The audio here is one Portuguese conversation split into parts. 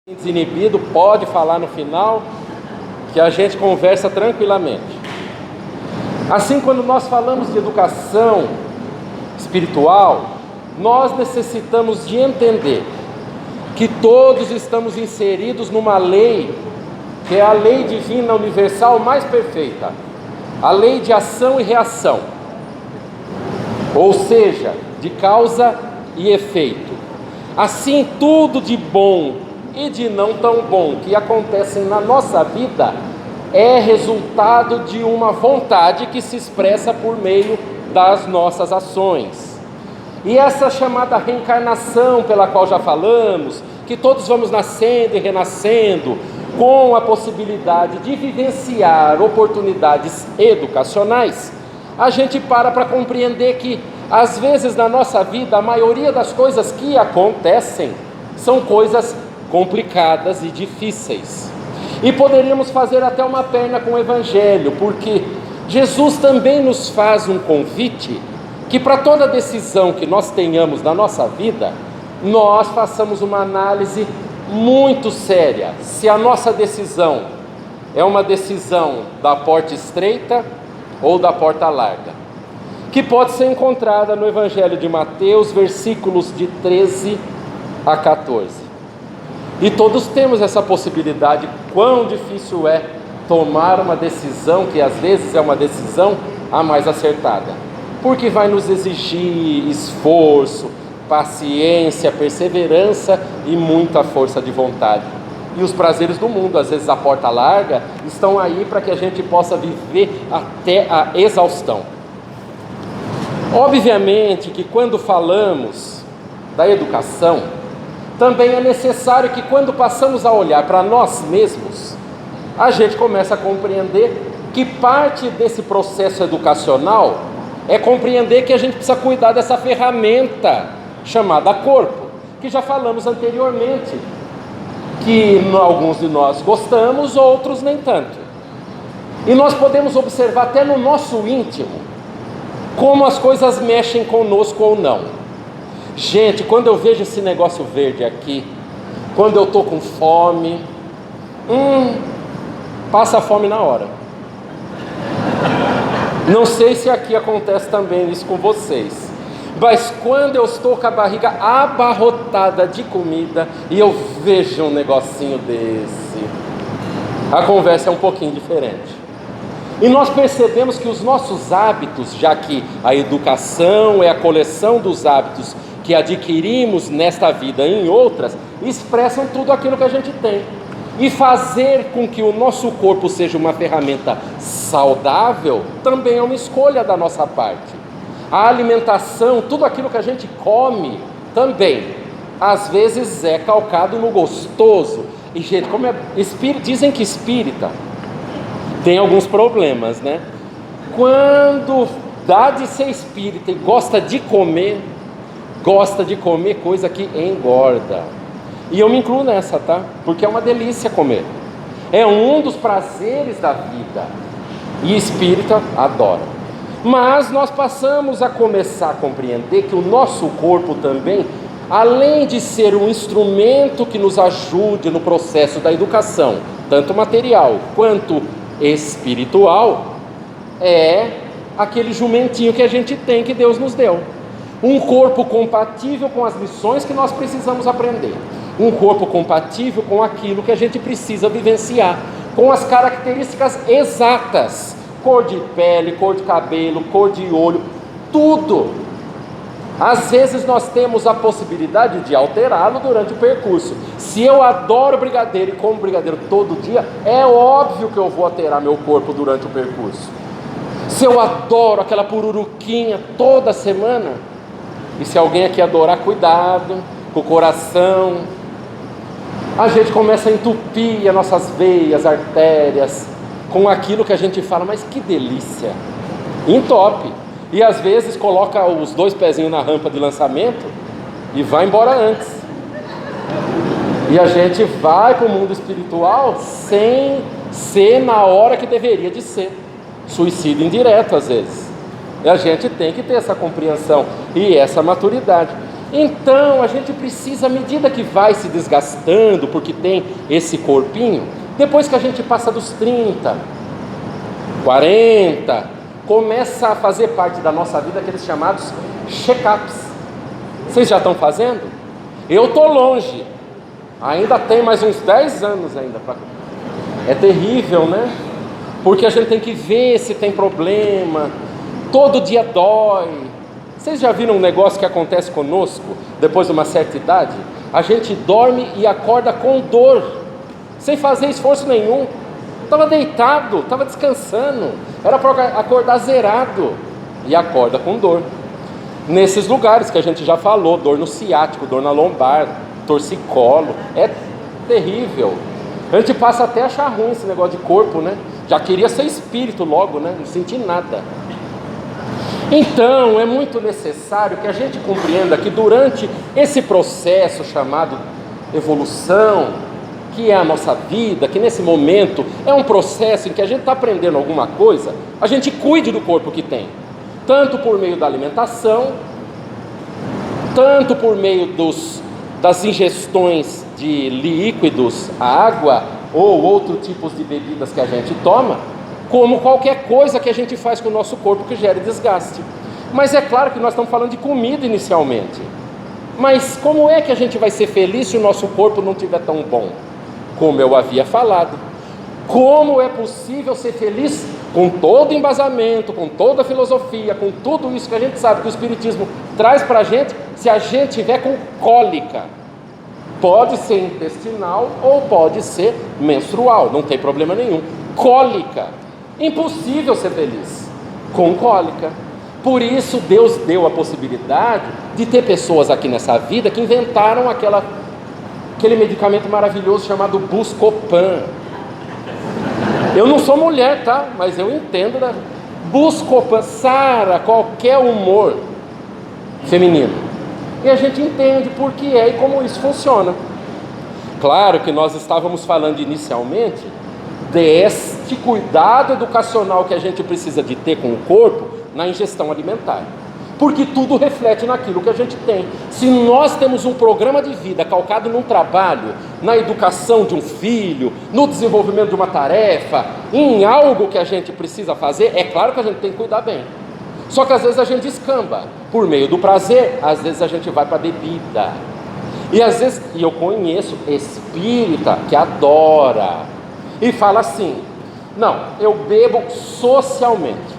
Desinibido, pode falar no final, que a gente conversa tranquilamente. Assim, quando nós falamos de educação espiritual, nós necessitamos de entender que todos estamos inseridos numa lei, que é a lei divina universal mais perfeita, a lei de ação e reação, ou seja, de causa e efeito. Assim, tudo de bom e de não tão bom que acontecem na nossa vida é resultado de uma vontade que se expressa por meio das nossas ações. E essa chamada reencarnação pela qual já falamos, que todos vamos nascendo e renascendo com a possibilidade de vivenciar oportunidades educacionais, a gente para compreender que às vezes na nossa vida a maioria das coisas que acontecem são coisas complicadas e difíceis. E poderíamos fazer até uma perna com o Evangelho, porque Jesus também nos faz um convite que para toda decisão que nós tenhamos na nossa vida, nós façamos uma análise muito séria, se a nossa decisão é uma decisão da porta estreita ou da porta larga, que pode ser encontrada no Evangelho de Mateus, versículos de 13 a 14. E todos temos essa possibilidade, quão difícil é tomar uma decisão que às vezes é uma decisão a mais acertada, porque vai nos exigir esforço, paciência, perseverança e muita força de vontade. E os prazeres do mundo, às vezes a porta larga, estão aí para que a gente possa viver até a exaustão. Obviamente que quando falamos da educação, também é necessário que quando passamos a olhar para nós mesmos, a gente começa a compreender que parte desse processo educacional é compreender que a gente precisa cuidar dessa ferramenta chamada corpo, que já falamos anteriormente, que alguns de nós gostamos, outros nem tanto. E nós podemos observar até no nosso íntimo como as coisas mexem conosco ou não. Gente, quando eu vejo esse negócio verde aqui, quando eu estou com fome, passa a fome na hora. Não sei se aqui acontece também isso com vocês, mas quando eu estou com a barriga abarrotada de comida e eu vejo um negocinho desse, a conversa é um pouquinho diferente. E nós percebemos que os nossos hábitos, já que a educação é a coleção dos hábitos que adquirimos nesta vida e em outras, expressam tudo aquilo que a gente tem. E fazer com que o nosso corpo seja uma ferramenta saudável também é uma escolha da nossa parte. A alimentação, tudo aquilo que a gente come também, às vezes é calcado no gostoso. E gente, como é dizem que espírita tem alguns problemas, né? Quando dá de ser espírita e gosta de comer coisa que engorda. E eu me incluo nessa, tá? Porque é uma delícia comer. É um dos prazeres da vida. E espírita adora. Mas nós passamos a começar a compreender que o nosso corpo também, além de ser um instrumento que nos ajude no processo da educação, tanto material quanto espiritual, é aquele jumentinho que a gente tem, que Deus nos deu. Um corpo compatível com as lições que nós precisamos aprender. Um corpo compatível com aquilo que a gente precisa vivenciar, com as características exatas, cor de pele, cor de cabelo, cor de olho, tudo. Às vezes nós temos a possibilidade de alterá-lo durante o percurso. Se eu adoro brigadeiro e como brigadeiro todo dia, é óbvio que eu vou alterar meu corpo durante o percurso. Se eu adoro aquela pururuquinha toda semana, e se alguém aqui adorar, cuidado com o coração, a gente começa a entupir as nossas veias, artérias, com aquilo que a gente fala, mas que delícia, entope. E às vezes coloca os 2 pezinhos na rampa de lançamento e vai embora antes. E a gente vai para o mundo espiritual sem ser na hora que deveria de ser. Suicídio indireto às vezes. E a gente tem que ter essa compreensão e essa maturidade. Então a gente precisa, à medida que vai se desgastando, porque tem esse corpinho, depois que a gente passa dos 30, 40, começa a fazer parte da nossa vida aqueles chamados check-ups. Vocês já estão fazendo? Eu estou longe, ainda tem mais uns 10 anos ainda. É terrível, né? Porque a gente tem que ver se tem problema, todo dia dói. Vocês já viram um negócio que acontece conosco, depois de uma certa idade? A gente dorme e acorda com dor, sem fazer esforço nenhum. Estava deitado, estava descansando, era para acordar zerado, e acorda com dor. Nesses lugares que a gente já falou, dor no ciático, dor na lombar, torcicolo, é terrível. A gente passa até a achar ruim esse negócio de corpo, né? Já queria ser espírito logo, né? Não senti nada. Então, é muito necessário que a gente compreenda que durante esse processo chamado evolução, que é a nossa vida, que nesse momento é um processo em que a gente está aprendendo alguma coisa, a gente cuide do corpo que tem, tanto por meio da alimentação, tanto por meio das ingestões de líquidos, água ou outros tipos de bebidas que a gente toma, como qualquer coisa que a gente faz com o nosso corpo que gere desgaste. Mas é claro que nós estamos falando de comida inicialmente. Mas como é que a gente vai ser feliz se o nosso corpo não estiver tão bom? Como eu havia falado, como é possível ser feliz com todo o embasamento, com toda a filosofia, com tudo isso que a gente sabe que o Espiritismo traz para a gente, se a gente tiver com cólica? Pode ser intestinal ou pode ser menstrual, não tem problema nenhum. Cólica, impossível ser feliz com cólica. Por isso Deus deu a possibilidade de ter pessoas aqui nessa vida que inventaram aquele medicamento maravilhoso chamado Buscopan. Eu não sou mulher, tá? Mas eu entendo da Buscopan, sara qualquer humor feminino. E a gente entende por que é e como isso funciona. Claro que nós estávamos falando inicialmente deste cuidado educacional que a gente precisa de ter com o corpo na ingestão alimentar, porque tudo reflete naquilo que a gente tem. Se nós temos um programa de vida calcado num trabalho, na educação de um filho, no desenvolvimento de uma tarefa, em algo que a gente precisa fazer, é claro que a gente tem que cuidar bem. Só que às vezes a gente escamba por meio do prazer, às vezes a gente vai para a bebida. E às vezes, e eu conheço espírita que adora e fala assim: não, eu bebo socialmente.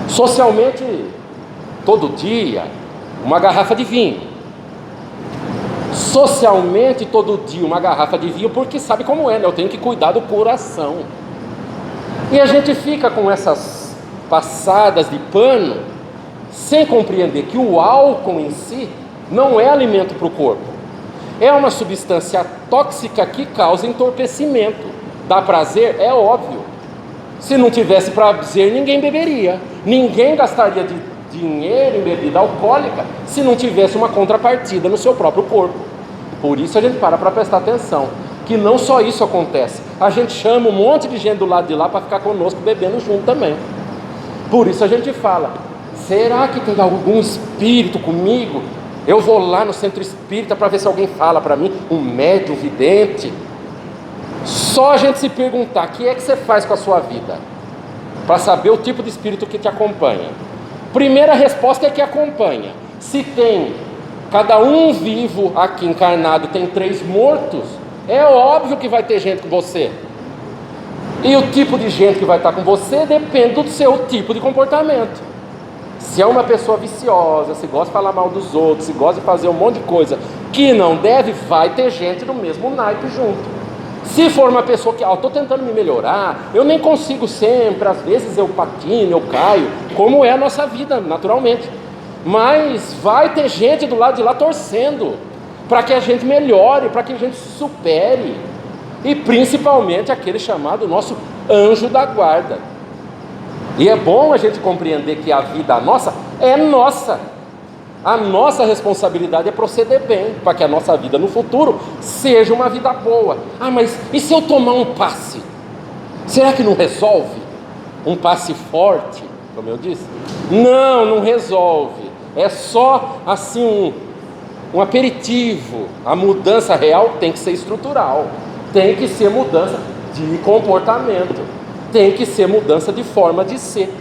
Socialmente, todo dia, uma garrafa de vinho. Socialmente, todo dia, uma garrafa de vinho, porque sabe como é, né? Eu tenho que cuidar do coração. E a gente fica com essas passadas de pano, sem compreender que o álcool em si não é alimento para o corpo. É uma substância tóxica que causa entorpecimento. Dá prazer? É óbvio. Se não tivesse prazer, ninguém beberia. Ninguém gastaria dinheiro em bebida alcoólica se não tivesse uma contrapartida no seu próprio corpo. Por isso a gente para prestar atenção, que não só isso acontece. A gente chama um monte de gente do lado de lá para ficar conosco bebendo junto também. Por isso a gente fala: será que tem algum espírito comigo? Eu vou lá no centro espírita para ver se alguém fala para mim, um médium vidente. Só a gente se perguntar: o que é que você faz com a sua vida? Para saber o tipo de espírito que te acompanha. Primeira resposta é que acompanha. Se tem cada um vivo aqui encarnado, tem 3 mortos, é óbvio que vai ter gente com você. E o tipo de gente que vai estar com você depende do seu tipo de comportamento. Se é uma pessoa viciosa, se gosta de falar mal dos outros, se gosta de fazer um monte de coisa que não deve, vai ter gente do mesmo naipe junto. Se for uma pessoa que, estou tentando me melhorar, eu nem consigo sempre, às vezes eu patino, eu caio, como é a nossa vida, naturalmente. Mas vai ter gente do lado de lá torcendo para que a gente melhore, para que a gente se supere. E principalmente aquele chamado nosso anjo da guarda. E é bom a gente compreender que a vida nossa é nossa. A nossa responsabilidade é proceder bem, para que a nossa vida no futuro seja uma vida boa. Mas e se eu tomar um passe? Será que não resolve? Um passe forte, como eu disse? Não resolve. É só assim um aperitivo. A mudança real tem que ser estrutural, tem que ser mudança de comportamento, tem que ser mudança de forma de ser.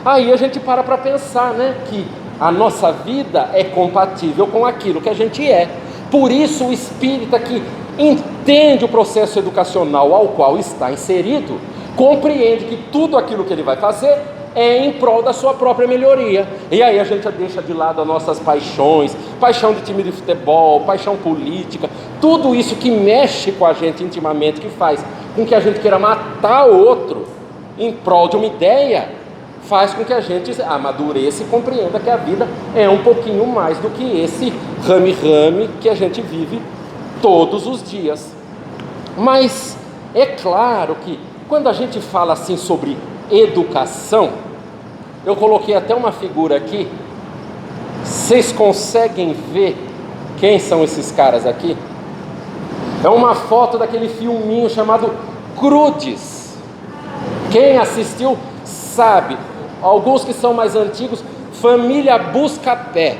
Aí a gente para pensar, né, que a nossa vida é compatível com aquilo que a gente é. Por isso o espírita que entende o processo educacional ao qual está inserido, compreende que tudo aquilo que ele vai fazer é em prol da sua própria melhoria. E aí a gente deixa de lado as nossas paixões, paixão de time de futebol, paixão política, tudo isso que mexe com a gente intimamente, que faz com que a gente queira matar o outro em prol de uma ideia, faz com que a gente amadureça e compreenda que a vida é um pouquinho mais do que esse rame-rame que a gente vive todos os dias. Mas é claro que quando a gente fala assim sobre educação, eu coloquei até uma figura aqui. Vocês conseguem ver quem são esses caras aqui? É uma foto daquele filminho chamado Crudes. Quem assistiu sabe. Alguns que são mais antigos, Família Buscapé.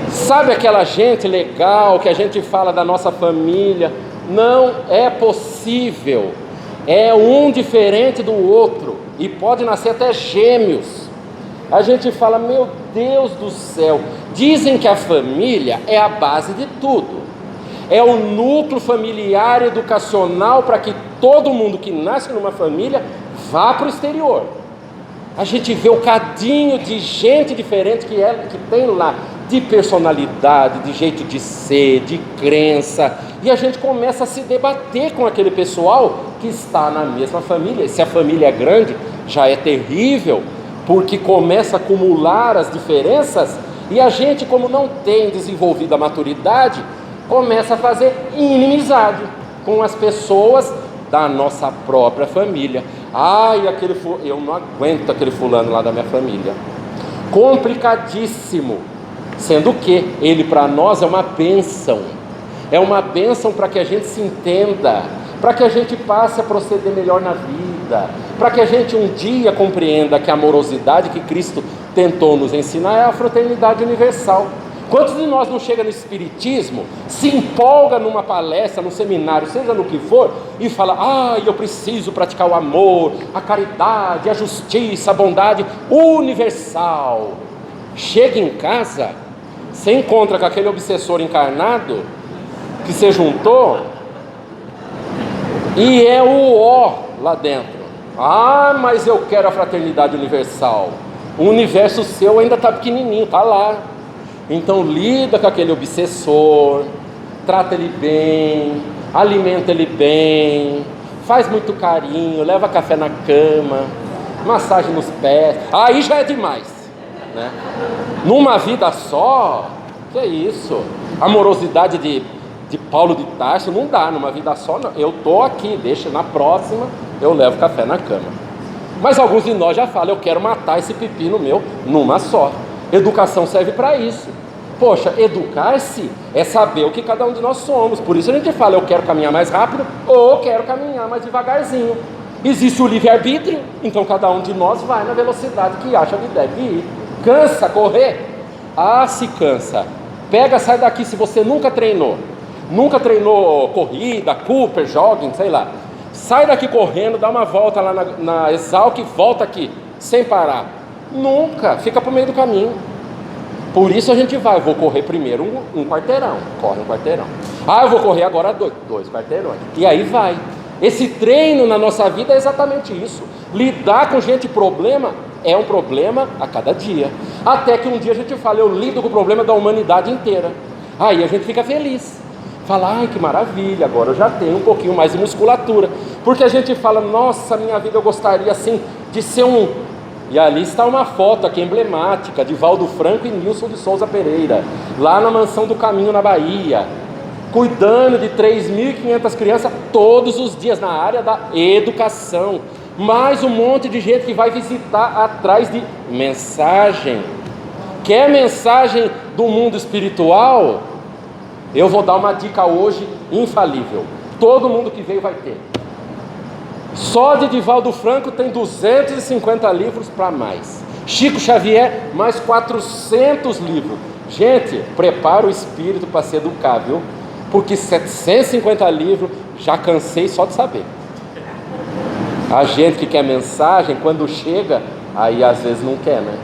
Sabe aquela gente legal que a gente fala da nossa família? Não é possível. É um diferente do outro e pode nascer até gêmeos. A gente fala, meu Deus do céu. Dizem que a família é a base de tudo. É o núcleo familiar educacional para que todo mundo que nasce numa família vá para o exterior. A gente vê o cadinho de gente diferente que tem lá, de personalidade, de jeito de ser, de crença, e a gente começa a se debater com aquele pessoal que está na mesma família. Se a família é grande, já é terrível, porque começa a acumular as diferenças, e a gente, como não tem desenvolvido a maturidade, começa a fazer inimizade com as pessoas da nossa própria família. Eu não aguento aquele fulano lá da minha família. Complicadíssimo. Sendo que ele para nós é uma bênção. É uma bênção para que a gente se entenda, para que a gente passe a proceder melhor na vida, para que a gente um dia compreenda que a amorosidade que Cristo tentou nos ensinar é a fraternidade universal. Quantos de nós não chega no espiritismo, se empolga numa palestra, num seminário, seja no que for, e fala, eu preciso praticar o amor, a caridade, a justiça, a bondade universal. Chega em casa, você encontra com aquele obsessor encarnado, que se juntou, e é o ó lá dentro. Mas eu quero a fraternidade universal. O universo seu ainda está pequenininho, está lá. Então lida com aquele obsessor, trata ele bem, alimenta ele bem, faz muito carinho, leva café na cama, massagem nos pés. Aí já é demais, né? Numa vida só, que é isso? Amorosidade de Paulo de Tarso não dá, numa vida só não. Eu estou aqui, deixa, na próxima eu levo café na cama. Mas alguns de nós já falam, eu quero matar esse pepino meu numa só. Educação serve para isso. Poxa, educar-se é saber o que cada um de nós somos. Por isso a gente fala, eu quero caminhar mais rápido ou eu quero caminhar mais devagarzinho. Existe o livre-arbítrio, então cada um de nós vai na velocidade que acha que deve ir. Cansa correr? Se cansa. Pega, sai daqui. Se você nunca treinou corrida, Cooper, jogging, sei lá, sai daqui correndo, dá uma volta lá na Exalc e volta aqui, sem parar. Nunca, fica para o meio do caminho. Por isso a gente vai, vou correr primeiro um quarteirão, corre um quarteirão. Eu vou correr agora dois quarteirões. E aí vai. Esse treino na nossa vida é exatamente isso. Lidar com gente problema é um problema a cada dia. Até que um dia a gente fala, eu lido com o problema da humanidade inteira. Aí a gente fica feliz. Fala, que maravilha, agora eu já tenho um pouquinho mais de musculatura. Porque a gente fala, nossa, minha vida eu gostaria assim de ser um... E ali está uma foto aqui emblemática de Valdo Franco e Nilson de Souza Pereira, lá na Mansão do Caminho, na Bahia, cuidando de 3.500 crianças todos os dias na área da educação. Mais um monte de gente que vai visitar atrás de mensagem. Quer mensagem do mundo espiritual? Eu vou dar uma dica hoje infalível. Todo mundo que veio vai ter. Só de Divaldo Franco tem 250 livros para mais. Chico Xavier, mais 400 livros. Gente, prepara o espírito para se educar, viu? Porque 750 livros, já cansei só de saber. A gente que quer mensagem, quando chega, aí às vezes não quer, né?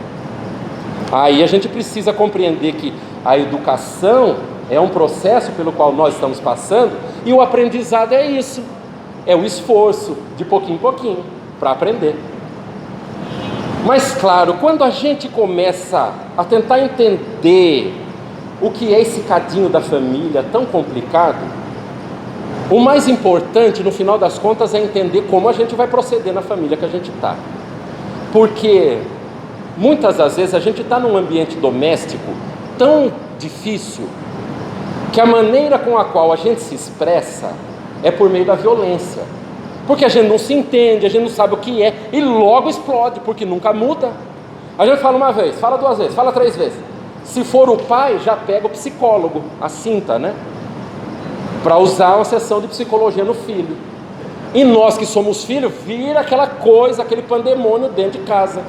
Aí a gente precisa compreender que a educação é um processo pelo qual nós estamos passando, e o aprendizado é isso, é o esforço de pouquinho em pouquinho para aprender. Mas claro, quando a gente começa a tentar entender o que é esse cadinho da família tão complicado, o mais importante no final das contas é entender como a gente vai proceder na família que a gente está. Porque muitas das vezes a gente está num ambiente doméstico tão difícil que a maneira com a qual a gente se expressa é por meio da violência. Porque a gente não se entende, a gente não sabe o que é, e logo explode, porque nunca muda. A gente fala uma vez, fala duas vezes, fala três vezes. Se for o pai, já pega o psicólogo, a cinta, né? Para usar uma sessão de psicologia no filho. E nós que somos filhos, vira aquela coisa, aquele pandemônio dentro de casa.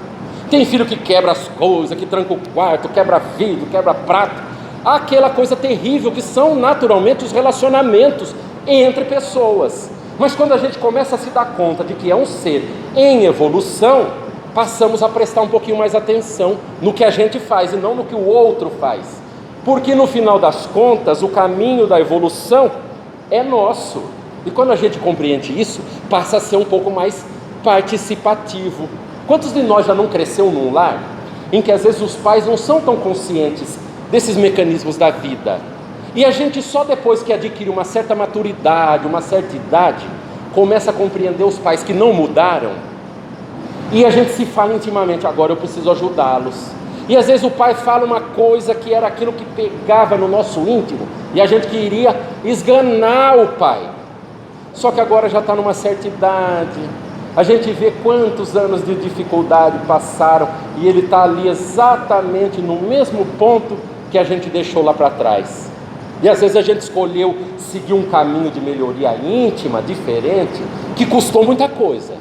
Tem filho que quebra as coisas, que tranca o quarto, quebra vidro, quebra prato. Aquela coisa terrível que são naturalmente os relacionamentos entre pessoas. Mas quando a gente começa a se dar conta de que é um ser em evolução, passamos a prestar um pouquinho mais atenção no que a gente faz e não no que o outro faz. Porque no final das contas, o caminho da evolução é nosso. E quando a gente compreende isso, passa a ser um pouco mais participativo. Quantos de nós já não cresceu num lar em que às vezes os pais não são tão conscientes desses mecanismos da vida? E a gente só depois que adquire uma certa maturidade, uma certa idade, começa a compreender os pais que não mudaram. E a gente se fala intimamente, agora eu preciso ajudá-los. E às vezes o pai fala uma coisa que era aquilo que pegava no nosso íntimo, e a gente queria esganar o pai. Só que agora já está numa certa idade, a gente vê quantos anos de dificuldade passaram, e ele está ali exatamente no mesmo ponto que a gente deixou lá para trás. E às vezes a gente escolheu seguir um caminho de melhoria íntima, diferente, que custou muita coisa.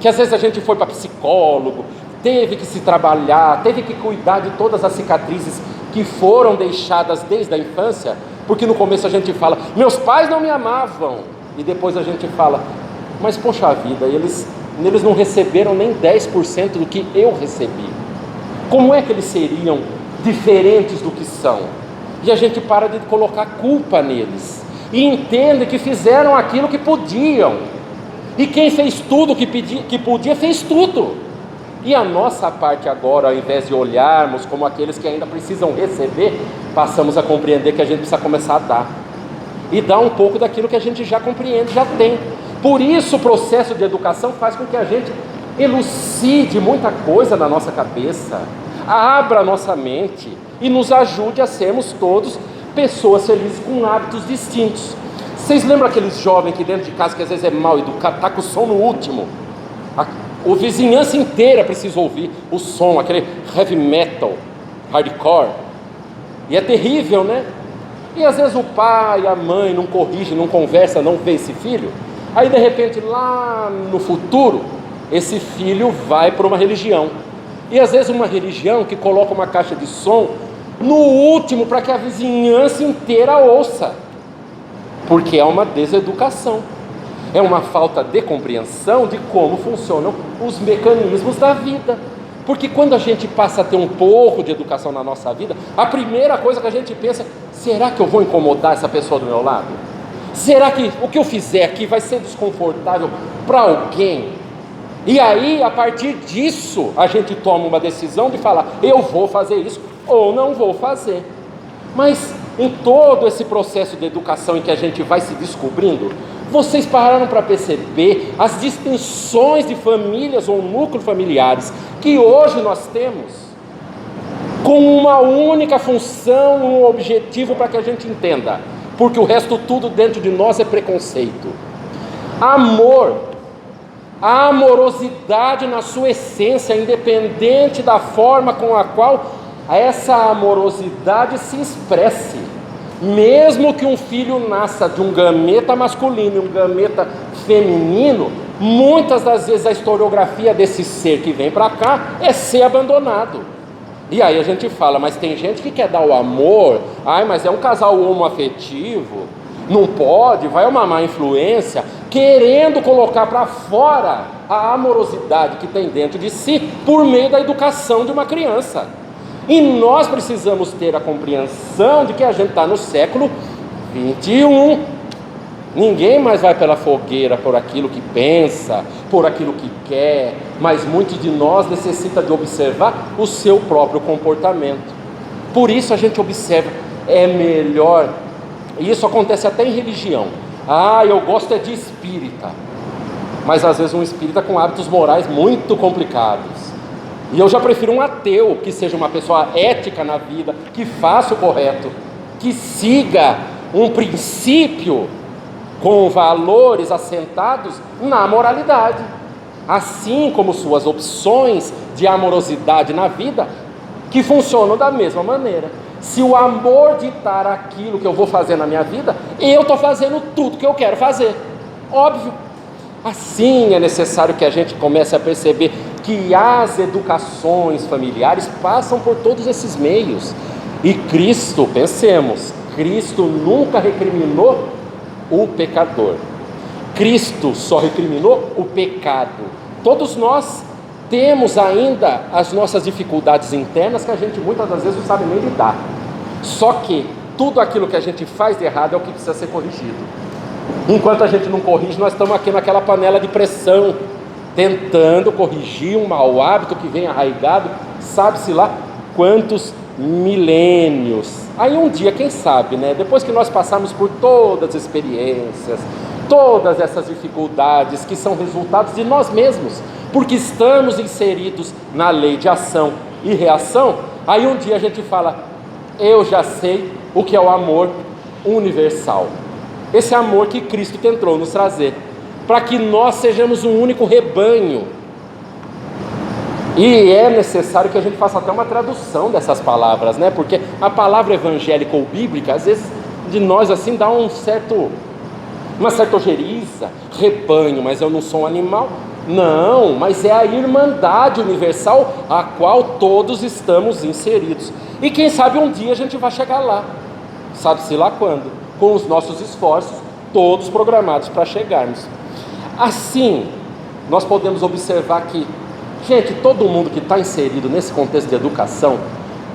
Que às vezes a gente foi para psicólogo, teve que se trabalhar, teve que cuidar de todas as cicatrizes que foram deixadas desde a infância, porque no começo a gente fala, meus pais não me amavam, e depois a gente fala, mas poxa vida, eles não receberam nem 10% do que eu recebi. Como é que eles seriam diferentes do que são? E a gente para de colocar culpa neles, e entende que fizeram aquilo que podiam, e quem fez tudo que podia, fez tudo. E a nossa parte agora, ao invés de olharmos como aqueles que ainda precisam receber, passamos a compreender que a gente precisa começar a dar, e dar um pouco daquilo que a gente já compreende, já tem. Por isso o processo de educação faz com que a gente elucide muita coisa na nossa cabeça, abra a nossa mente e nos ajude a sermos todos pessoas felizes com hábitos distintos. Vocês lembram aqueles jovens que dentro de casa que às vezes é mal educado, está com o som no último? A vizinhança inteira precisa ouvir o som, aquele heavy metal, hardcore, e é terrível, né? E às vezes o pai, a mãe não corrige, não conversa, não vê esse filho. Aí de repente lá no futuro, esse filho vai para uma religião. E às vezes uma religião que coloca uma caixa de som no último para que a vizinhança inteira ouça. Porque é uma deseducação. É uma falta de compreensão de como funcionam os mecanismos da vida. Porque quando a gente passa a ter um pouco de educação na nossa vida, a primeira coisa que a gente pensa, será que eu vou incomodar essa pessoa do meu lado? Será que o que eu fizer aqui vai ser desconfortável para alguém? E aí, a partir disso, a gente toma uma decisão de falar, eu vou fazer isso ou não vou fazer. Mas em todo esse processo de educação em que a gente vai se descobrindo, vocês pararam para perceber as distinções de famílias ou núcleos familiares que hoje nós temos, com uma única função, um objetivo para que a gente entenda, porque o resto tudo dentro de nós é preconceito. Amor, a amorosidade na sua essência, independente da forma com a qual essa amorosidade se expresse. Mesmo que um filho nasça de um gameta masculino e um gameta feminino, muitas das vezes a historiografia desse ser que vem para cá é ser abandonado. E aí a gente fala, mas tem gente que quer dar o amor, mas é um casal homoafetivo, não pode, vai uma má influência, querendo colocar para fora a amorosidade que tem dentro de si, por meio da educação de uma criança. E nós precisamos ter a compreensão de que a gente está no século 21. Ninguém mais vai pela fogueira por aquilo que pensa, por aquilo que quer, mas muitos de nós necessita de observar o seu próprio comportamento. Por isso a gente observa, é melhor, e isso acontece até em religião. Eu gosto de espírita, mas às vezes um espírita com hábitos morais muito complicados. E eu já prefiro um ateu, que seja uma pessoa ética na vida, que faça o correto, que siga um princípio com valores assentados na moralidade, assim como suas opções de amorosidade na vida, que funcionam da mesma maneira. Se o amor ditar aquilo que eu vou fazer na minha vida, eu estou fazendo tudo que eu quero fazer, óbvio. Assim é necessário que a gente comece a perceber que as educações familiares passam por todos esses meios. E Cristo, pensemos, Cristo nunca recriminou o pecador. Cristo só recriminou o pecado. Todos nós temos ainda as nossas dificuldades internas que a gente muitas das vezes não sabe nem lidar. Só que tudo aquilo que a gente faz de errado é o que precisa ser corrigido. Enquanto a gente não corrige, nós estamos aqui naquela panela de pressão, tentando corrigir um mau hábito que vem arraigado, sabe-se lá quantos milênios. Aí um dia, quem sabe, né? Depois que nós passarmos por todas as experiências, todas essas dificuldades que são resultados de nós mesmos, porque estamos inseridos na lei de ação e reação, aí um dia a gente fala, eu já sei o que é o amor universal. Esse amor que Cristo tentou nos trazer, para que nós sejamos um único rebanho. E é necessário que a gente faça até uma tradução dessas palavras, né? Porque a palavra evangélica ou bíblica, às vezes, de nós assim, dá uma certa ojeriza, rebanho, mas eu não sou um animal. Não, mas é a irmandade universal a qual todos estamos inseridos. E quem sabe um dia a gente vai chegar lá, sabe-se lá quando, com os nossos esforços, todos programados para chegarmos. Assim, nós podemos observar que, gente, todo mundo que está inserido nesse contexto de educação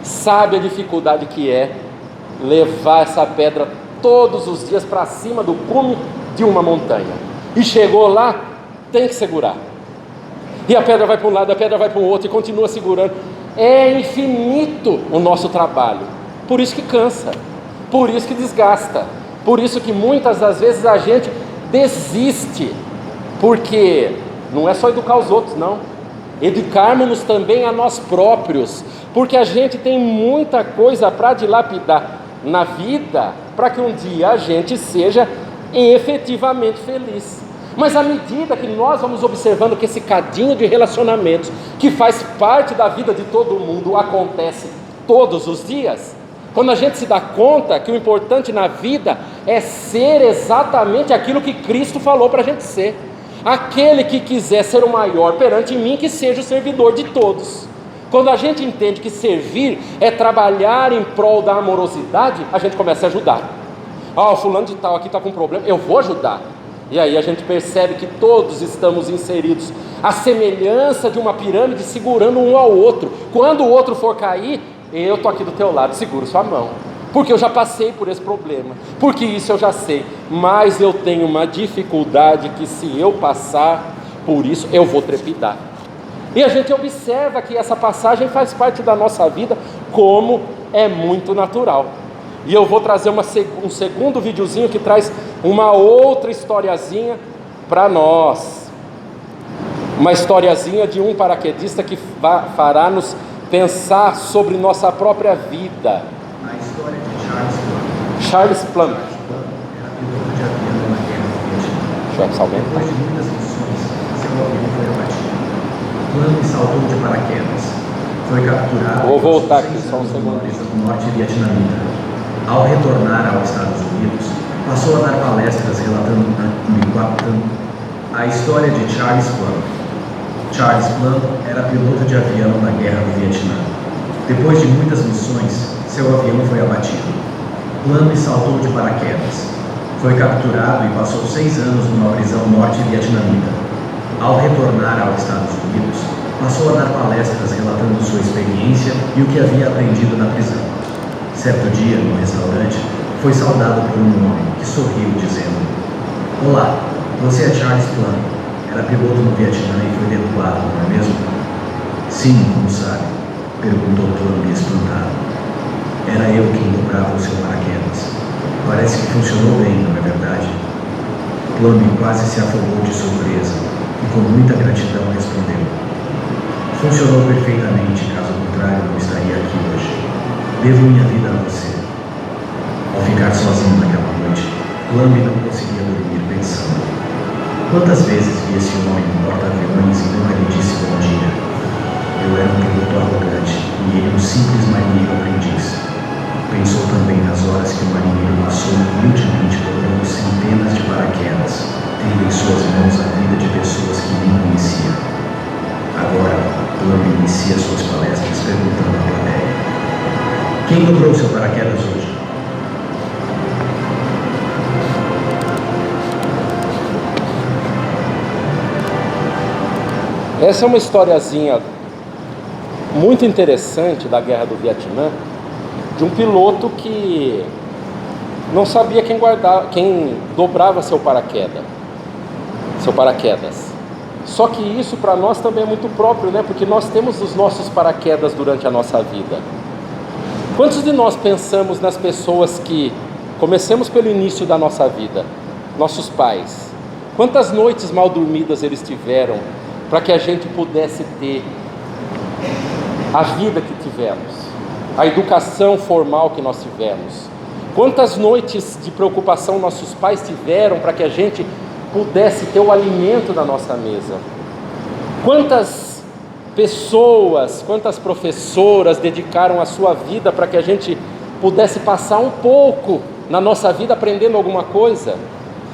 sabe a dificuldade que é levar essa pedra todos os dias para cima do cume de uma montanha. E chegou lá, tem que segurar. E a pedra vai para um lado, a pedra vai para o outro e continua segurando. É infinito o nosso trabalho. Por isso que cansa, por isso que desgasta, por isso que muitas das vezes a gente desiste. Porque não é só educar os outros, não. Educarmos-nos também a nós próprios, porque a gente tem muita coisa para dilapidar na vida, para que um dia a gente seja efetivamente feliz. Mas à medida que nós vamos observando que esse cadinho de relacionamentos, que faz parte da vida de todo mundo, acontece todos os dias, quando a gente se dá conta que o importante na vida é ser exatamente aquilo que Cristo falou para a gente ser. Aquele que quiser ser o maior perante mim, que seja o servidor de todos. Quando a gente entende que servir é trabalhar em prol da amorosidade, a gente começa a ajudar. O fulano de tal aqui está com problema, eu vou ajudar. E aí a gente percebe que todos estamos inseridos à semelhança de uma pirâmide, segurando um ao outro. Quando o outro for cair, eu estou aqui do teu lado, seguro sua mão, porque eu já passei por esse problema, porque isso eu já sei, mas eu tenho uma dificuldade que, se eu passar por isso, eu vou trepidar. E a gente observa que essa passagem faz parte da nossa vida, como é muito natural. E eu vou trazer um segundo videozinho que traz uma outra historiazinha para nós, uma historiazinha de um paraquedista que fará nos pensar sobre nossa própria vida. A história de Charles Plummer. Era piloto de avião na guerra do Vietnã. Deixa eu aumentar. Depois de muitas missões, seu avião foi abatido. Plummer saltou de paraquedas. Foi capturado. Vou voltar aqui só um segundo. Do norte vietnamita. Ao retornar aos Estados Unidos, passou a dar palestras relatando a história de Charles Plummer. Charles Plummer era piloto de avião na guerra do Vietnã. Depois de muitas missões, seu avião foi abatido. Plumb saltou de paraquedas. Foi capturado e passou 6 anos numa prisão norte-vietnamita. Ao retornar aos Estados Unidos, passou a dar palestras relatando sua experiência e o que havia aprendido na prisão. Certo dia, no restaurante, foi saudado por um homem que sorriu dizendo: "Olá, você é Charles Plumb. Era piloto no Vietnã e foi derrubado, não é mesmo?" "Sim, como sabe?" perguntou Plumb espantado. "Era eu quem dobrava o seu paraquedas. Parece que funcionou bem, não é verdade?" Plumb quase se afogou de surpresa e com muita gratidão respondeu: "Funcionou perfeitamente, caso contrário não estaria aqui hoje. Devo minha vida a você." Ao ficar sozinho naquela noite, Plumb não conseguia dormir pensando: quantas vezes vi esse homem no porta-aviões e nunca lhe disse bom dia? Eu era um piloto arrogante e ele um simples marinheiro aprendiz. Pensou também nas horas que o marinheiro passou humildemente dobrando centenas de paraquedas, tendo em suas mãos a vida de pessoas que nem conhecia. Agora, Plumb inicia suas palestras perguntando à plateia: quem dobrou seu paraquedas hoje? Essa é uma historiazinha muito interessante da Guerra do Vietnã, de um piloto que não sabia quem dobrava seu paraquedas. Só que isso para nós também é muito próprio, né? Porque nós temos os nossos paraquedas durante a nossa vida. Quantos de nós pensamos nas pessoas que comecemos pelo início da nossa vida, nossos pais? Quantas noites mal dormidas eles tiveram para que a gente pudesse ter a vida que tivemos, a educação formal que nós tivemos? Quantas noites de preocupação nossos pais tiveram para que a gente pudesse ter o alimento da nossa mesa? Quantas pessoas, quantas professoras dedicaram a sua vida para que a gente pudesse passar um pouco na nossa vida aprendendo alguma coisa?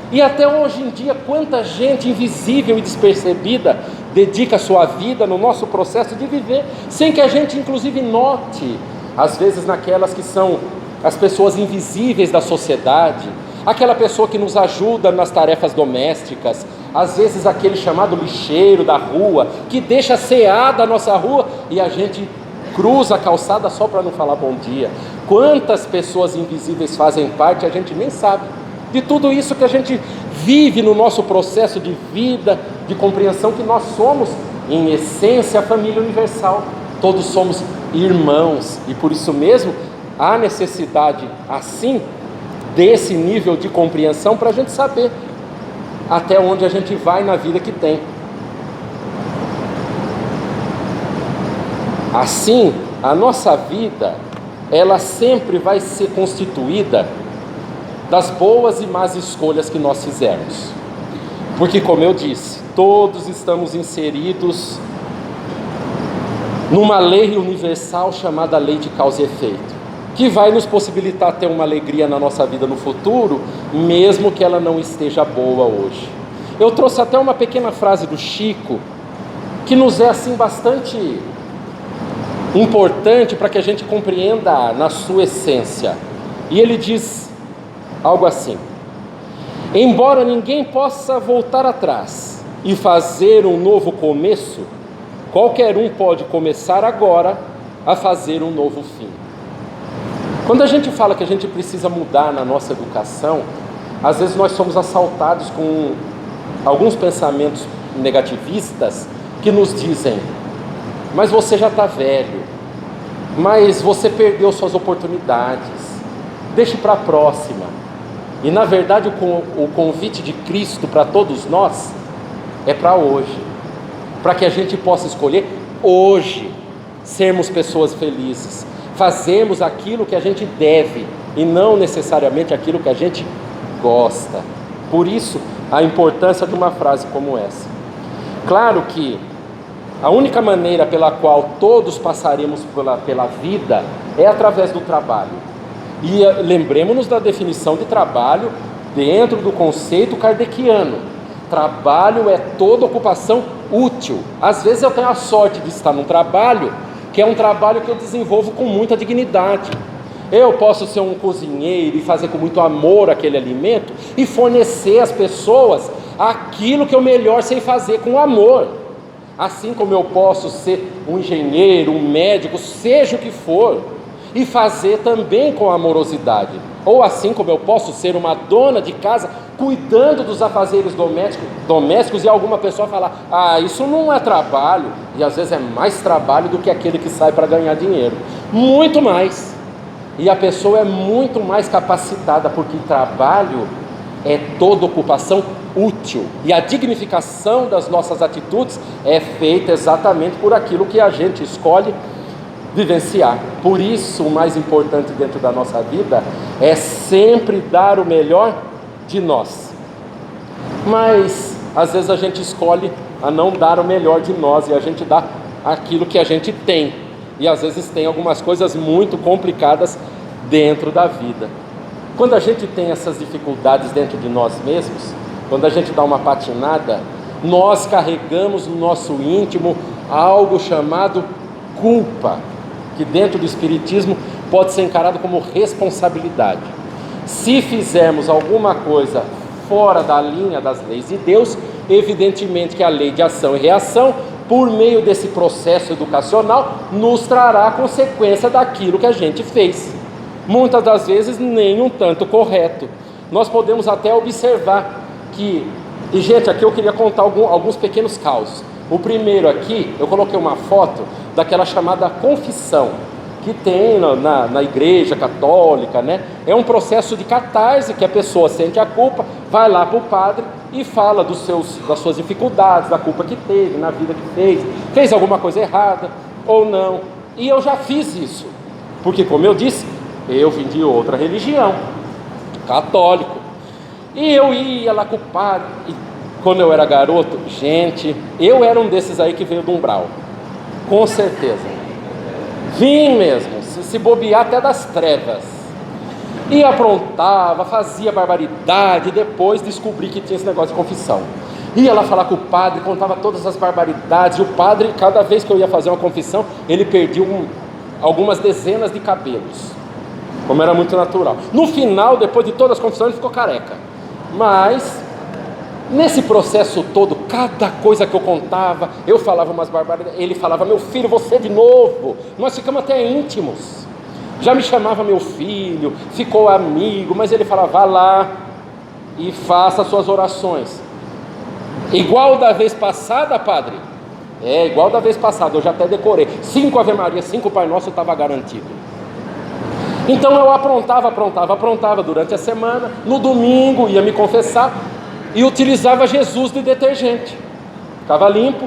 E até hoje em dia, quanta gente invisível e despercebida dedica a sua vida no nosso processo de viver, sem que a gente inclusive note, às vezes naquelas que são as pessoas invisíveis da sociedade, aquela pessoa que nos ajuda nas tarefas domésticas, às vezes aquele chamado lixeiro da rua, que deixa ceada a nossa rua e a gente cruza a calçada só para não falar bom dia. Quantas pessoas invisíveis fazem parte, a gente nem sabe. De tudo isso que a gente vive no nosso processo de vida, de compreensão que nós somos, em essência, a família universal. Todos somos irmãos e por isso mesmo há necessidade, assim, desse nível de compreensão para a gente saber até onde a gente vai na vida que tem. Assim, a nossa vida, ela sempre vai ser constituída das boas e más escolhas que nós fizermos. Porque, como eu disse, todos estamos inseridos numa lei universal chamada lei de causa e efeito, que vai nos possibilitar ter uma alegria na nossa vida no futuro, mesmo que ela não esteja boa hoje. Eu trouxe até uma pequena frase do Chico, que nos é assim bastante importante para que a gente compreenda na sua essência. E ele diz algo assim: embora ninguém possa voltar atrás e fazer um novo começo, qualquer um pode começar agora a fazer um novo fim. Quando a gente fala que a gente precisa mudar na nossa educação, às vezes nós somos assaltados com alguns pensamentos negativistas que nos dizem: mas você já está velho, mas você perdeu suas oportunidades, deixe para a próxima. E na verdade o convite de Cristo para todos nós é para hoje, para que a gente possa escolher hoje sermos pessoas felizes, fazermos aquilo que a gente deve e não necessariamente aquilo que a gente gosta. Por isso a importância de uma frase como essa. Claro que a única maneira pela qual todos passaremos pela vida é através do trabalho. E lembremos-nos da definição de trabalho dentro do conceito kardeciano. Trabalho é toda ocupação útil. Às vezes eu tenho a sorte de estar num trabalho que é um trabalho que eu desenvolvo com muita dignidade. Eu posso ser um cozinheiro e fazer com muito amor aquele alimento e fornecer às pessoas aquilo que eu melhor sei fazer com amor. Assim como eu posso ser um engenheiro, um médico, seja o que for, e fazer também com amorosidade. Ou assim como eu posso ser uma dona de casa, cuidando dos afazeres domésticos, e alguma pessoa falar: isso não é trabalho, e às vezes é mais trabalho do que aquele que sai para ganhar dinheiro, muito mais. E a pessoa é muito mais capacitada, porque trabalho é toda ocupação útil, e a dignificação das nossas atitudes é feita exatamente por aquilo que a gente escolhe vivenciar. Por isso, o mais importante dentro da nossa vida é sempre dar o melhor de nós. Mas às vezes a gente escolhe a não dar o melhor de nós, e a gente dá aquilo que a gente tem, e às vezes tem algumas coisas muito complicadas dentro da vida. Quando a gente tem essas dificuldades dentro de nós mesmos, quando a gente dá uma patinada, nós carregamos no nosso íntimo algo chamado culpa, que dentro do Espiritismo pode ser encarado como responsabilidade. Se fizermos alguma coisa fora da linha das leis de Deus, evidentemente que a lei de ação e reação, por meio desse processo educacional, nos trará a consequência daquilo que a gente fez. Muitas das vezes nem um tanto correto. Nós podemos até observar que... E gente, aqui eu queria contar alguns pequenos causos. O primeiro aqui, eu coloquei uma foto daquela chamada confissão, que tem na igreja católica, né? É um processo de catarse, que a pessoa sente a culpa, vai lá para o padre e fala das suas dificuldades, da culpa que teve, na vida que fez alguma coisa errada ou não. E eu já fiz isso, porque como eu disse, eu vim de outra religião, católico, e eu ia lá com o padre, e quando eu era garoto, gente, eu era um desses aí que veio do umbral, com certeza, vim mesmo, se bobear até das trevas, e aprontava, fazia barbaridade, e depois descobri que tinha esse negócio de confissão. Ia lá falar com o padre, contava todas as barbaridades, e o padre, cada vez que eu ia fazer uma confissão, ele perdia algumas dezenas de cabelos, como era muito natural. No final, depois de todas as confissões, ele ficou careca. Mas nesse processo todo, cada coisa que eu contava, eu falava umas barbaridades, ele falava: meu filho, você de novo. Nós ficamos até íntimos, já me chamava meu filho, ficou amigo, mas ele falava: vá lá e faça as suas orações. Igual da vez passada, padre? É, igual da vez passada, eu já até decorei. 5 Ave Maria, 5 Pai Nosso, estava garantido. Então eu aprontava durante a semana. No domingo ia me confessar e utilizava Jesus de detergente, ficava limpo,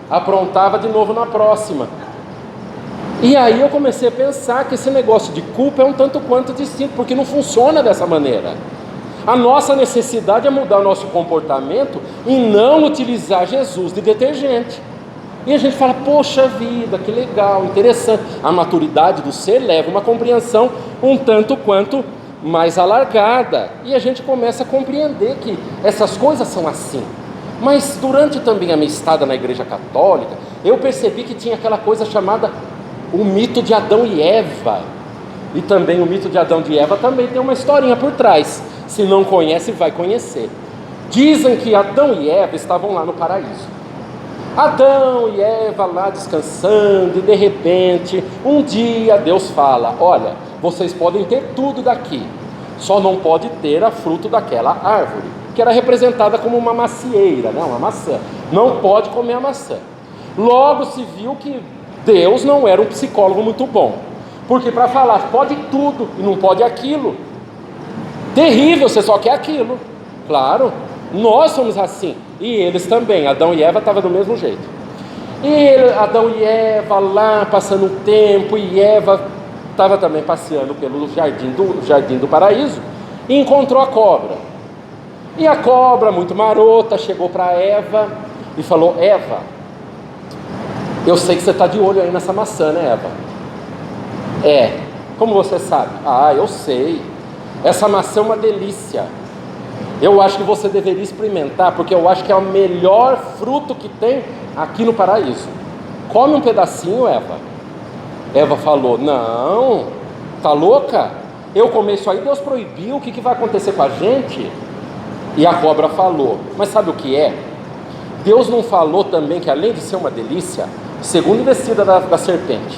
aprontava de novo na próxima. E aí eu comecei a pensar que esse negócio de culpa é um tanto quanto distinto, porque não funciona dessa maneira. A nossa necessidade é mudar o nosso comportamento e não utilizar Jesus de detergente. E a gente fala: poxa vida, que legal, interessante. A maturidade do ser leva uma compreensão um tanto quanto mais alargada, e a gente começa a compreender que essas coisas são assim. Mas durante também a minha estada na igreja católica, eu percebi que tinha aquela coisa chamada o mito de Adão e Eva. E também o mito de Adão e Eva também tem uma historinha por trás. Se não conhece, vai conhecer. Dizem que Adão e Eva estavam lá no paraíso. Adão e Eva lá descansando, e de repente, um dia Deus fala: olha, vocês podem ter tudo daqui, só não pode ter a fruto daquela árvore, que era representada como uma macieira, né? Uma maçã. Não pode comer a maçã. Logo se viu que Deus não era um psicólogo muito bom, porque para falar pode tudo e não pode aquilo, terrível, você só quer aquilo. Claro, nós somos assim, e eles também. Adão e Eva estavam do mesmo jeito. E Adão e Eva lá passando um tempo, e Eva estava também passeando pelo jardim do paraíso, e encontrou a cobra. E a cobra, muito marota, chegou para Eva e falou: Eva, eu sei que você está de olho aí nessa maçã, né, Eva? É, como você sabe? Ah, eu sei, essa maçã é uma delícia. Eu acho que você deveria experimentar, porque eu acho que é o melhor fruto que tem aqui no paraíso. Come um pedacinho, Eva. Eva falou: não, tá louca? Eu comer isso aí, Deus proibiu, o que vai acontecer com a gente? E a cobra falou: mas sabe o que é? Deus não falou também que além de ser uma delícia, segundo investida da serpente,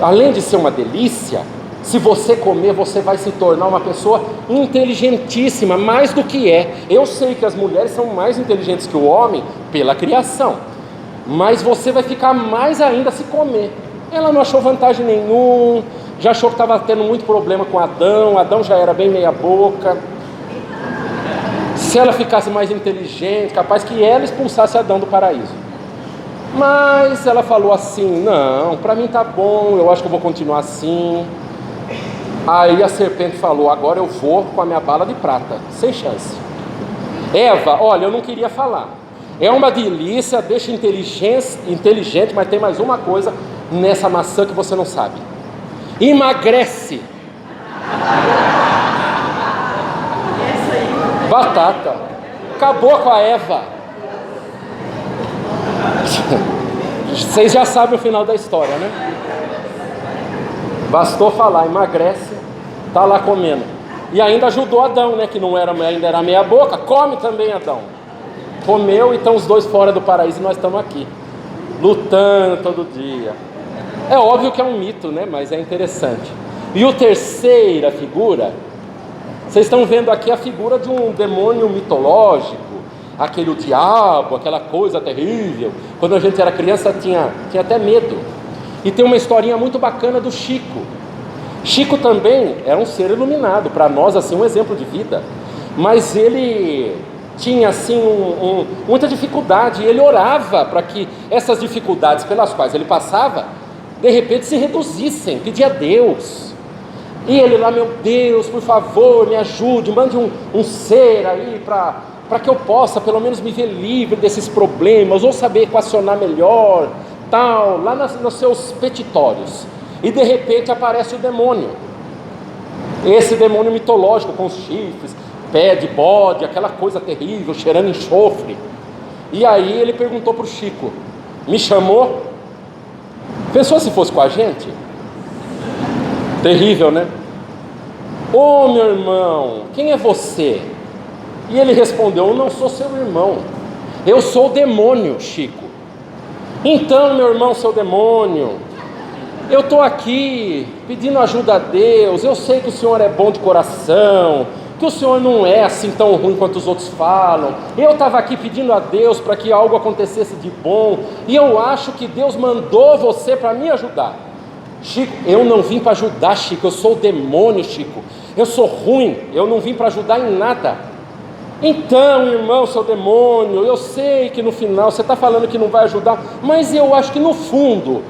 além de ser uma delícia, se você comer, você vai se tornar uma pessoa inteligentíssima, mais do que é. Eu sei que as mulheres são mais inteligentes que o homem pela criação, mas você vai ficar mais ainda se comer. Ela não achou vantagem nenhuma, já achou que estava tendo muito problema com Adão. Adão já era bem meia boca. Se ela ficasse mais inteligente, capaz que ela expulsasse Adão do paraíso. Mas ela falou assim: não, para mim tá bom, eu acho que eu vou continuar assim. Aí a serpente falou: agora eu vou com a minha bala de prata, sem chance. Eva, olha, eu não queria falar, é uma delícia, deixa inteligente, mas tem mais uma coisa nessa maçã que você não sabe: emagrece. Batata. Acabou com a Eva. Vocês já sabem o final da história, né? Bastou falar, emagrece, tá lá comendo. E ainda ajudou Adão, né? Que não era, ainda era meia boca. Come também, Adão. Comeu e estão os dois fora do paraíso e nós estamos aqui, lutando todo dia. É óbvio que é um mito, né? Mas é interessante. E a terceira figura, vocês estão vendo aqui a figura de um demônio mitológico, aquele o diabo, aquela coisa terrível. Quando a gente era criança tinha até medo. E tem uma historinha muito bacana do Chico. Chico também era um ser iluminado, para nós assim um exemplo de vida. Mas ele tinha assim muita dificuldade, e ele orava para que essas dificuldades pelas quais ele passava, de repente se reduzissem, pedia a Deus. E ele lá: meu Deus, por favor, me ajude, mande um ser aí para que eu possa pelo menos me ver livre desses problemas, ou saber equacionar melhor, tal, lá nos seus petitórios. E de repente aparece o demônio, esse demônio mitológico com os chifres, pé de bode, aquela coisa terrível, cheirando enxofre. E aí ele perguntou para o Chico: me chamou? Pensou se fosse com a gente? Terrível, né? Ô meu irmão, quem é você? E ele respondeu: eu não sou seu irmão, eu sou o demônio, Chico. Então, meu irmão, seu demônio, eu estou aqui pedindo ajuda a Deus. Eu sei que o senhor é bom de coração, que o senhor não é assim tão ruim quanto os outros falam. Eu estava aqui pedindo a Deus para que algo acontecesse de bom, e eu acho que Deus mandou você para me ajudar. Chico, eu não vim para ajudar, Chico, eu sou o demônio, Chico. Eu sou ruim, eu não vim para ajudar em nada. Então, irmão, seu demônio, eu sei que no final você está falando que não vai ajudar, mas eu acho que no fundo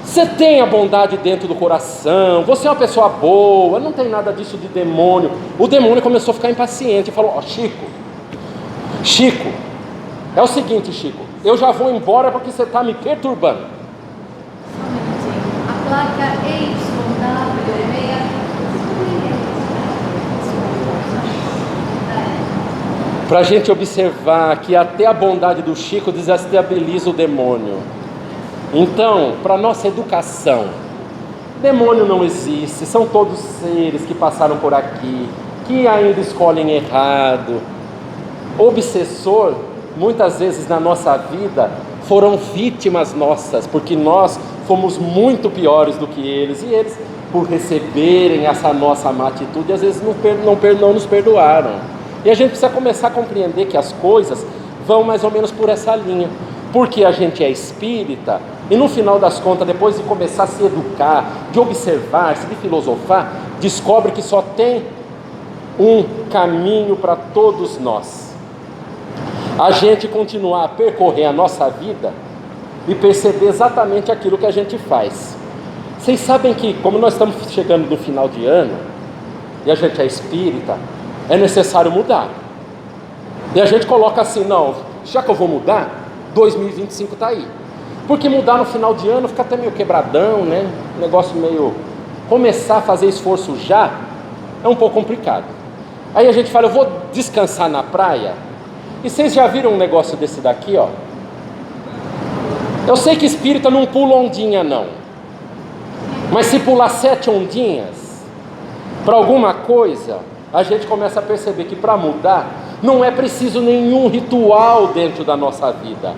você tem a bondade dentro do coração, você é uma pessoa boa, não tem nada disso de demônio. O demônio começou a ficar impaciente e falou: ó, Chico, é o seguinte, Chico, eu já vou embora porque você está me perturbando. A placa EYW6. Para a gente observar que até a bondade do Chico desestabiliza o demônio. Então, para nossa educação, demônio não existe, são todos seres que passaram por aqui, que ainda escolhem errado. Obsessor, muitas vezes na nossa vida, foram vítimas nossas, porque nós fomos muito piores do que eles, e eles, por receberem essa nossa má atitude, às vezes não nos perdoaram. E a gente precisa começar a compreender que as coisas vão mais ou menos por essa linha, porque a gente é espírita, e no final das contas, depois de começar a se educar, de observar-se, de filosofar, descobre que só tem um caminho para todos nós: a gente continuar a percorrer a nossa vida e perceber exatamente aquilo que a gente faz. Vocês sabem que, como nós estamos chegando no final de ano, e a gente é espírita, é necessário mudar. E a gente coloca assim: não, já que eu vou mudar, 2025 está aí. Porque mudar no final de ano fica até meio quebradão, né? Negócio meio... Começar a fazer esforço já é um pouco complicado. Aí a gente fala: eu vou descansar na praia. E vocês já viram um negócio desse daqui, ó? Eu sei que espírita não pula ondinha, não. Mas se pular 7 ondinhas para alguma coisa, a gente começa a perceber que para mudar não é preciso nenhum ritual dentro da nossa vida.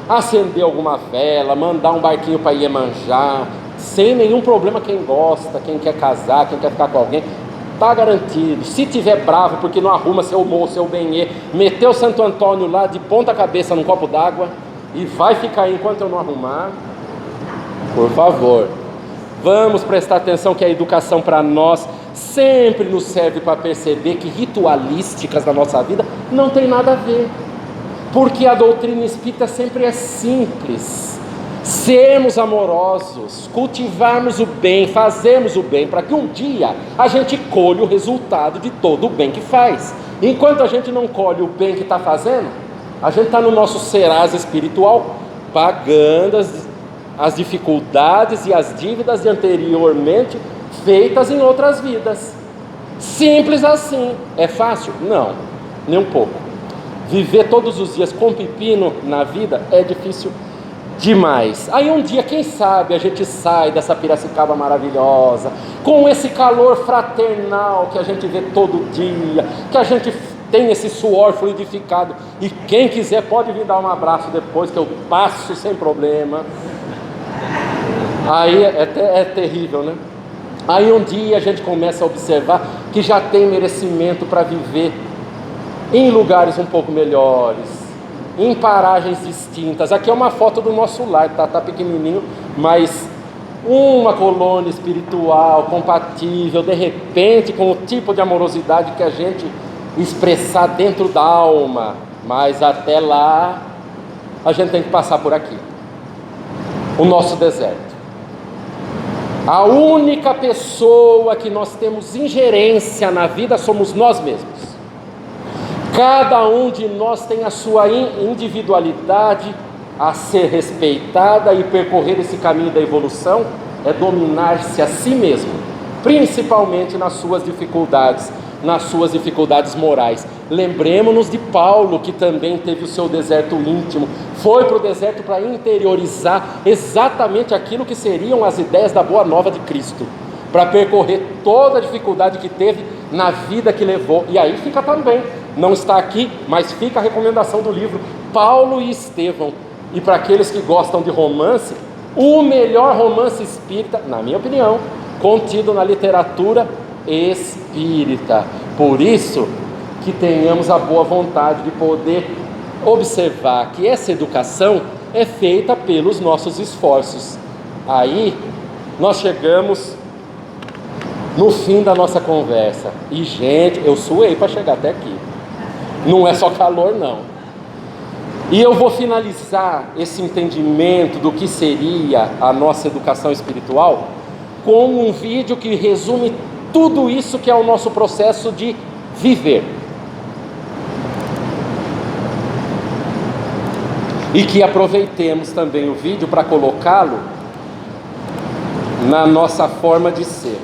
Acender alguma vela, mandar um barquinho para Iemanjá, sem nenhum problema. Quem gosta, quem quer casar, quem quer ficar com alguém, está garantido. Se tiver bravo porque não arruma seu moço, seu benê, meteu o Santo Antônio lá de ponta cabeça num copo d'água e vai ficar aí enquanto eu não arrumar, por favor, vamos prestar atenção que a educação para nós sempre nos serve para perceber que ritualísticas da nossa vida não tem nada a ver, porque a doutrina espírita sempre é simples: sermos amorosos, cultivarmos o bem, fazermos o bem, para que um dia a gente colhe o resultado de todo o bem que faz. Enquanto a gente não colhe o bem que está fazendo, a gente está no nosso Serasa espiritual, pagando as dificuldades e as dívidas de anteriormente feitas em outras vidas. Simples assim. É fácil? Não, nem um pouco. Viver todos os dias com pepino na vida é difícil demais. Aí um dia, quem sabe, a gente sai dessa Piracicaba maravilhosa, com esse calor fraternal que a gente vê todo dia, que a gente tem esse suor fluidificado, e quem quiser pode vir dar um abraço depois, que eu passo sem problema. Aí é terrível, né? Aí um dia a gente começa a observar que já tem merecimento para viver em lugares um pouco melhores, em paragens distintas. Aqui é uma foto do nosso lar, tá pequenininho, mas uma colônia espiritual compatível, de repente, com o tipo de amorosidade que a gente expressar dentro da alma. Mas até lá a gente tem que passar por aqui, o nosso deserto. A única pessoa que nós temos ingerência na vida somos nós mesmos. Cada um de nós tem a sua individualidade a ser respeitada, e percorrer esse caminho da evolução é dominar-se a si mesmo, principalmente nas suas dificuldades morais. Lembremos-nos de Paulo, que também teve o seu deserto íntimo, foi para o deserto para interiorizar exatamente aquilo que seriam as ideias da boa nova de Cristo, para percorrer toda a dificuldade que teve na vida que levou. E aí fica também, não está aqui, mas fica a recomendação do livro Paulo e Estevão. E para aqueles que gostam de romance, o melhor romance espírita, na minha opinião, contido na literatura espírita. Por isso que tenhamos a boa vontade de poder observar que essa educação é feita pelos nossos esforços. Aí nós chegamos no fim da nossa conversa. E gente, eu suei para chegar até aqui. Não é só calor, não. E eu vou finalizar esse entendimento do que seria a nossa educação espiritual com um vídeo que resume tudo isso que é o nosso processo de viver. E que aproveitemos também o vídeo para colocá-lo na nossa forma de ser.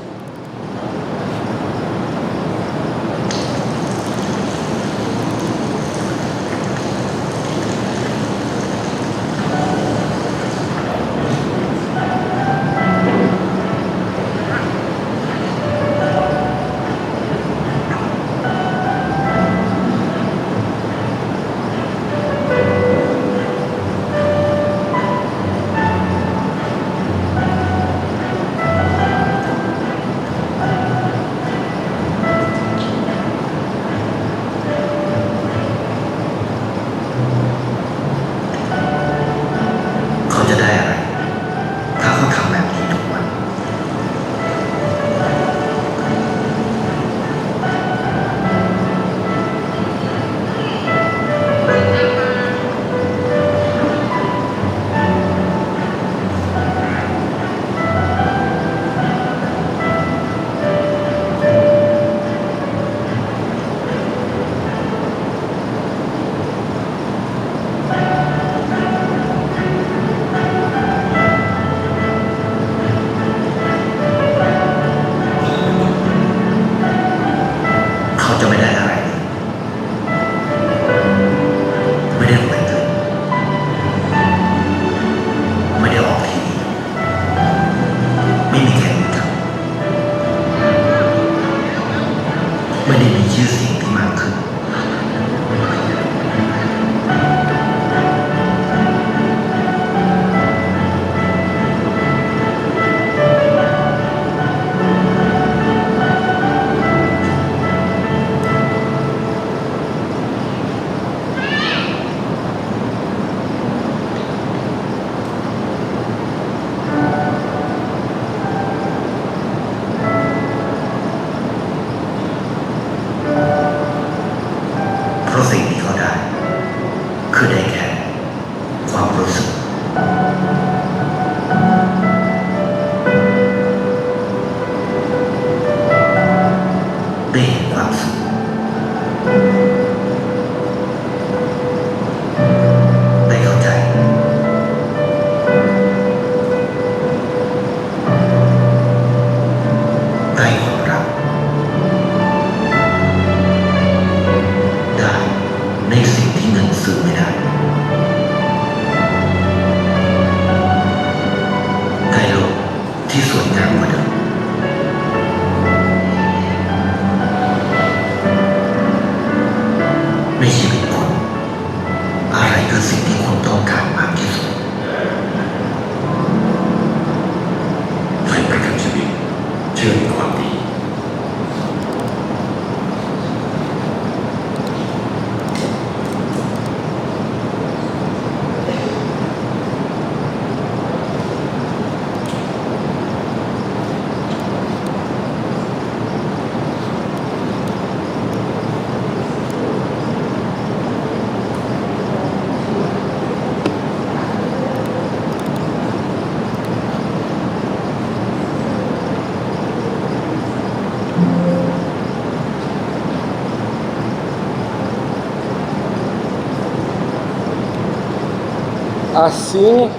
Assim,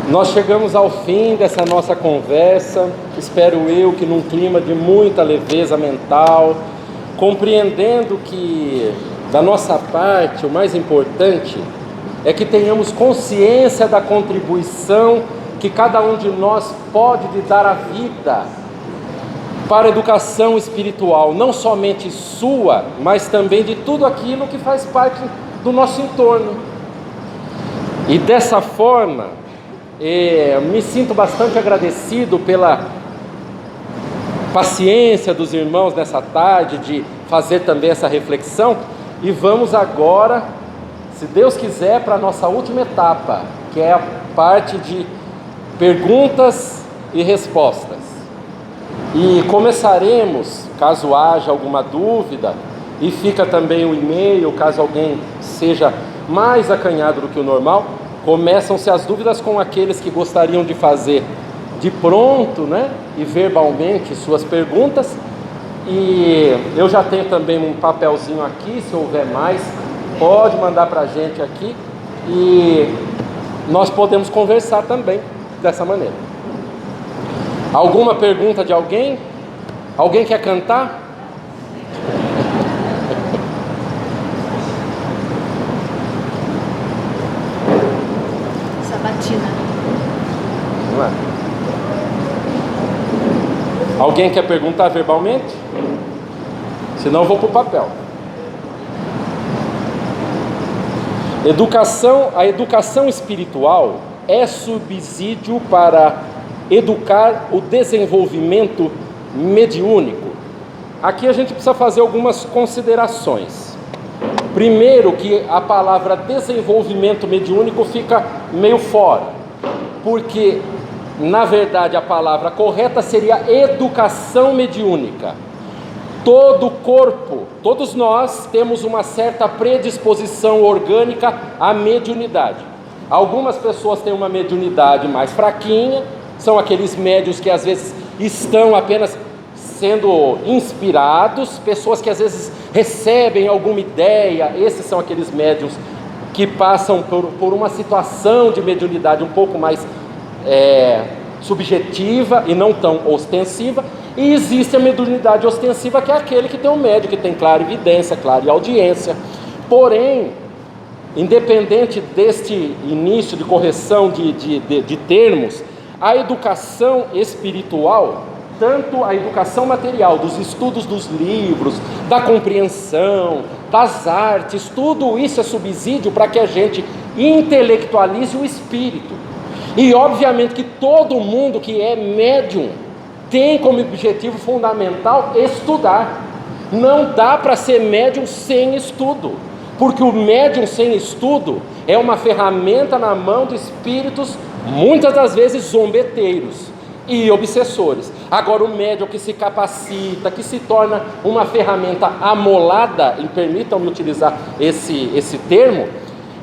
nós chegamos ao fim dessa nossa conversa, espero eu que num clima de muita leveza mental, compreendendo que da nossa parte o mais importante é que tenhamos consciência da contribuição que cada um de nós pode dar à vida para a educação espiritual, não somente sua, mas também de tudo aquilo que faz parte do nosso entorno. E dessa forma, me sinto bastante agradecido pela paciência dos irmãos nessa tarde de fazer também essa reflexão, e vamos agora, se Deus quiser, para a nossa última etapa, que é a parte de perguntas e respostas. E começaremos, caso haja alguma dúvida, e fica também o e-mail, caso alguém seja mais acanhado do que o normal, começam-se as dúvidas com aqueles que gostariam de fazer de pronto, né, e verbalmente suas perguntas. E eu já tenho também um papelzinho aqui, se houver mais, pode mandar para a gente aqui, e nós podemos conversar também dessa maneira. Alguma pergunta de alguém? Alguém quer cantar? Sabatina. Vamos lá. Alguém quer perguntar verbalmente? Senão eu vou para o papel. A educação espiritual é subsídio para educar o desenvolvimento mediúnico. Aqui a gente precisa fazer algumas considerações. Primeiro, que a palavra desenvolvimento mediúnico fica meio fora, porque na verdade a palavra correta seria educação mediúnica. Todo corpo, todos nós temos uma certa predisposição orgânica à mediunidade. Algumas pessoas têm uma mediunidade mais fraquinha, são aqueles médiuns que às vezes estão apenas sendo inspirados, pessoas que às vezes recebem alguma ideia. Esses são aqueles médiuns que passam por uma situação de mediunidade um pouco mais subjetiva e não tão ostensiva. E existe a mediunidade ostensiva, que é aquele que tem um médium que tem clara evidência, clara audiência. Porém, independente deste início de correção de termos, a educação espiritual, tanto a educação material, dos estudos dos livros, da compreensão, das artes, tudo isso é subsídio para que a gente intelectualize o espírito. E obviamente que todo mundo que é médium tem como objetivo fundamental estudar. Não dá para ser médium sem estudo, porque o médium sem estudo é uma ferramenta na mão de espíritos, muitas das vezes zombeteiros e obsessores. Agora, o médium que se capacita, que se torna uma ferramenta amolada, e permitam-me utilizar esse termo,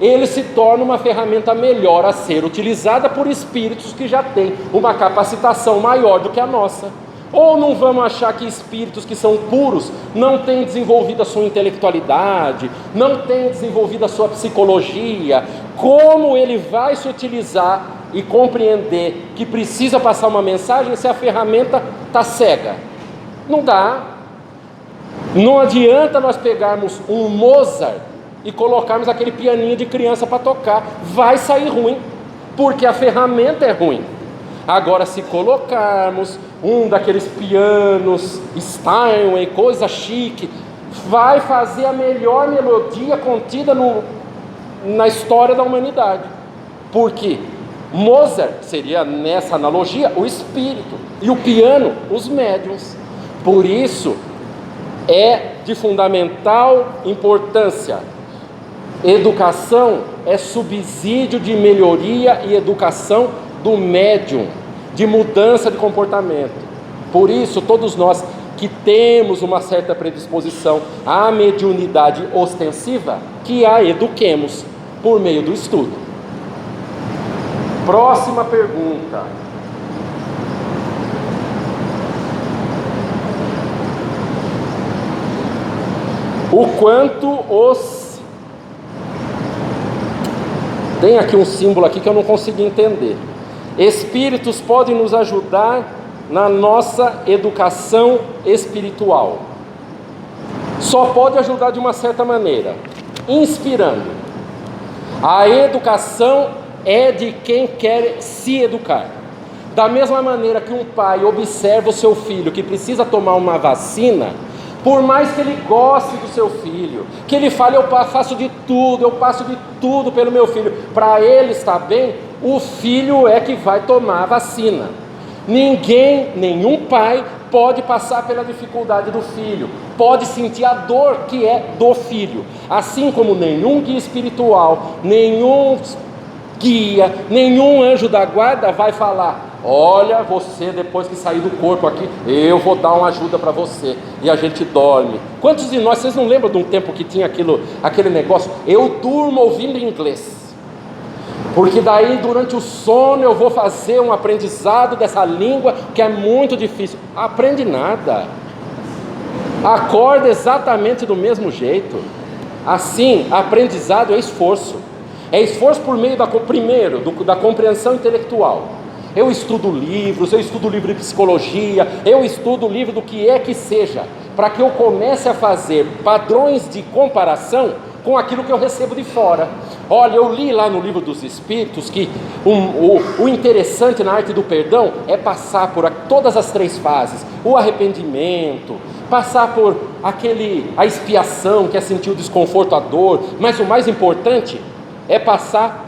ele se torna uma ferramenta melhor a ser utilizada por espíritos que já têm uma capacitação maior do que a nossa. Ou não vamos achar que espíritos que são puros não têm desenvolvido a sua intelectualidade, não têm desenvolvido a sua psicologia? Como ele vai se utilizar e compreender que precisa passar uma mensagem se a ferramenta está cega? Não dá. Não adianta nós pegarmos um Mozart e colocarmos aquele pianinho de criança para tocar. Vai sair ruim, porque a ferramenta é ruim. Agora, se colocarmos um daqueles pianos Steinway, coisa chique, vai fazer a melhor melodia contida na história da humanidade. Por quê? Mozart seria, nessa analogia, o espírito, e o piano, os médiuns. Por isso, é de fundamental importância. Educação é subsídio de melhoria e educação do médium, de mudança de comportamento. Por isso, todos nós que temos uma certa predisposição à mediunidade ostensiva, que a eduquemos por meio do estudo. Próxima pergunta. O quanto os Tem aqui um símbolo aqui que eu não consegui entender. Espíritos podem nos ajudar na nossa educação espiritual. Só pode ajudar de uma certa maneira, inspirando. A educação é de quem quer se educar. Da mesma maneira que um pai observa o seu filho que precisa tomar uma vacina, por mais que ele goste do seu filho, que ele fale, eu faço de tudo, eu passo de tudo pelo meu filho, para ele estar bem, o filho é que vai tomar a vacina. Nenhum pai pode passar pela dificuldade do filho, pode sentir a dor que é do filho, assim como nenhum guia espiritual, nenhum guia, nenhum anjo da guarda vai falar, olha, você depois que sair do corpo aqui, eu vou dar uma ajuda para você, e a gente dorme. Quantos de nós, vocês não lembram de um tempo que tinha aquele negócio, eu durmo ouvindo inglês, porque daí durante o sono eu vou fazer um aprendizado dessa língua que é muito difícil. Aprende nada, acorda exatamente do mesmo jeito. Assim, aprendizado é esforço por meio da compreensão intelectual. Eu estudo livros, eu estudo livro de psicologia, eu estudo livro do que é que seja, para que eu comece a fazer padrões de comparação com aquilo que eu recebo de fora. Olha, eu li lá no livro dos Espíritos que o interessante na arte do perdão é passar por todas as 3 fases, o arrependimento, passar por a expiação, que é sentir o desconforto, a dor, mas o mais importante é passar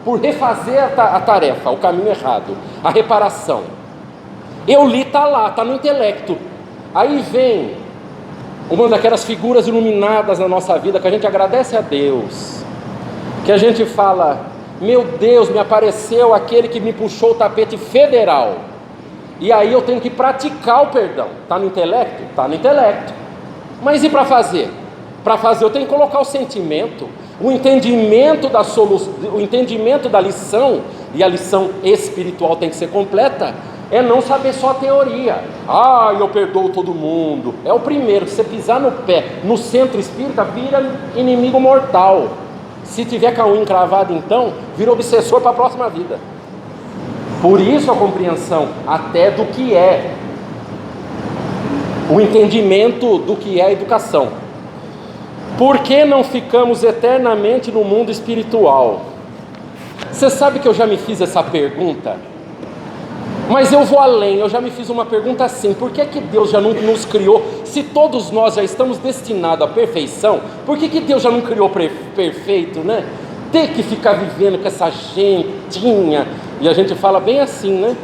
por refazer a tarefa, o caminho errado, a reparação. Eu li, está lá, está no intelecto. Aí vem uma daquelas figuras iluminadas na nossa vida, que a gente agradece a Deus, que a gente fala, meu Deus, me apareceu aquele que me puxou o tapete federal, e aí eu tenho que praticar o perdão. Está no intelecto? Está no intelecto. Mas e para fazer? Para fazer eu tenho que colocar o sentimento, o entendimento o entendimento da lição, e a lição espiritual tem que ser completa. É não saber só a teoria. Eu perdoo todo mundo. É o primeiro, se você pisar no pé, no centro espírita, vira inimigo mortal. Se tiver com a unha encravada, então, vira obsessor para a próxima vida. Por isso a compreensão até do que é, o entendimento do que é a educação. Por que não ficamos eternamente no mundo espiritual? Você sabe que eu já me fiz essa pergunta? Mas eu vou além, eu já me fiz uma pergunta assim, por que Deus já não nos criou, se todos nós já estamos destinados à perfeição, por que Deus já não criou perfeito, né? Ter que ficar vivendo com essa gentinha, e a gente fala bem assim, né?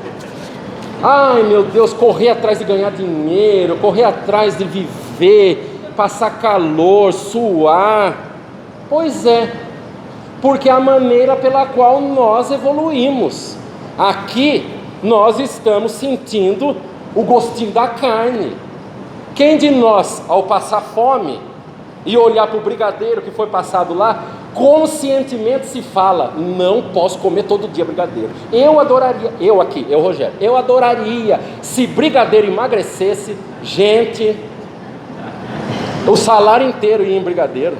Ai meu Deus, correr atrás de ganhar dinheiro, correr atrás de viver, passar calor, suar. Pois é, porque é a maneira pela qual nós evoluímos. Aqui nós estamos sentindo o gostinho da carne. Quem de nós, ao passar fome e olhar para o brigadeiro que foi passado lá, conscientemente se fala, não posso comer todo dia brigadeiro. Eu adoraria, Rogério, eu adoraria se brigadeiro emagrecesse, gente, o salário inteiro ia em brigadeiro.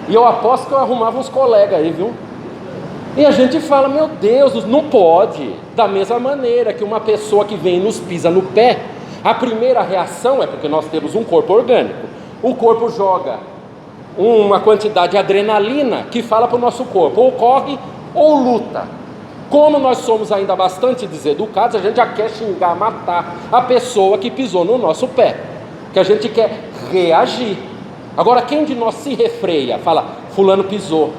E eu aposto que eu arrumava uns colegas aí, viu? E a gente fala, meu Deus, não pode. Da mesma maneira que uma pessoa que vem e nos pisa no pé, a primeira reação é porque nós temos um corpo orgânico. O corpo joga uma quantidade de adrenalina que fala para o nosso corpo, ou corre ou luta. Como nós somos ainda bastante deseducados, a gente já quer xingar, matar a pessoa que pisou no nosso pé, que a gente quer reagir. Agora, quem de nós se refreia, fala, fulano pisou,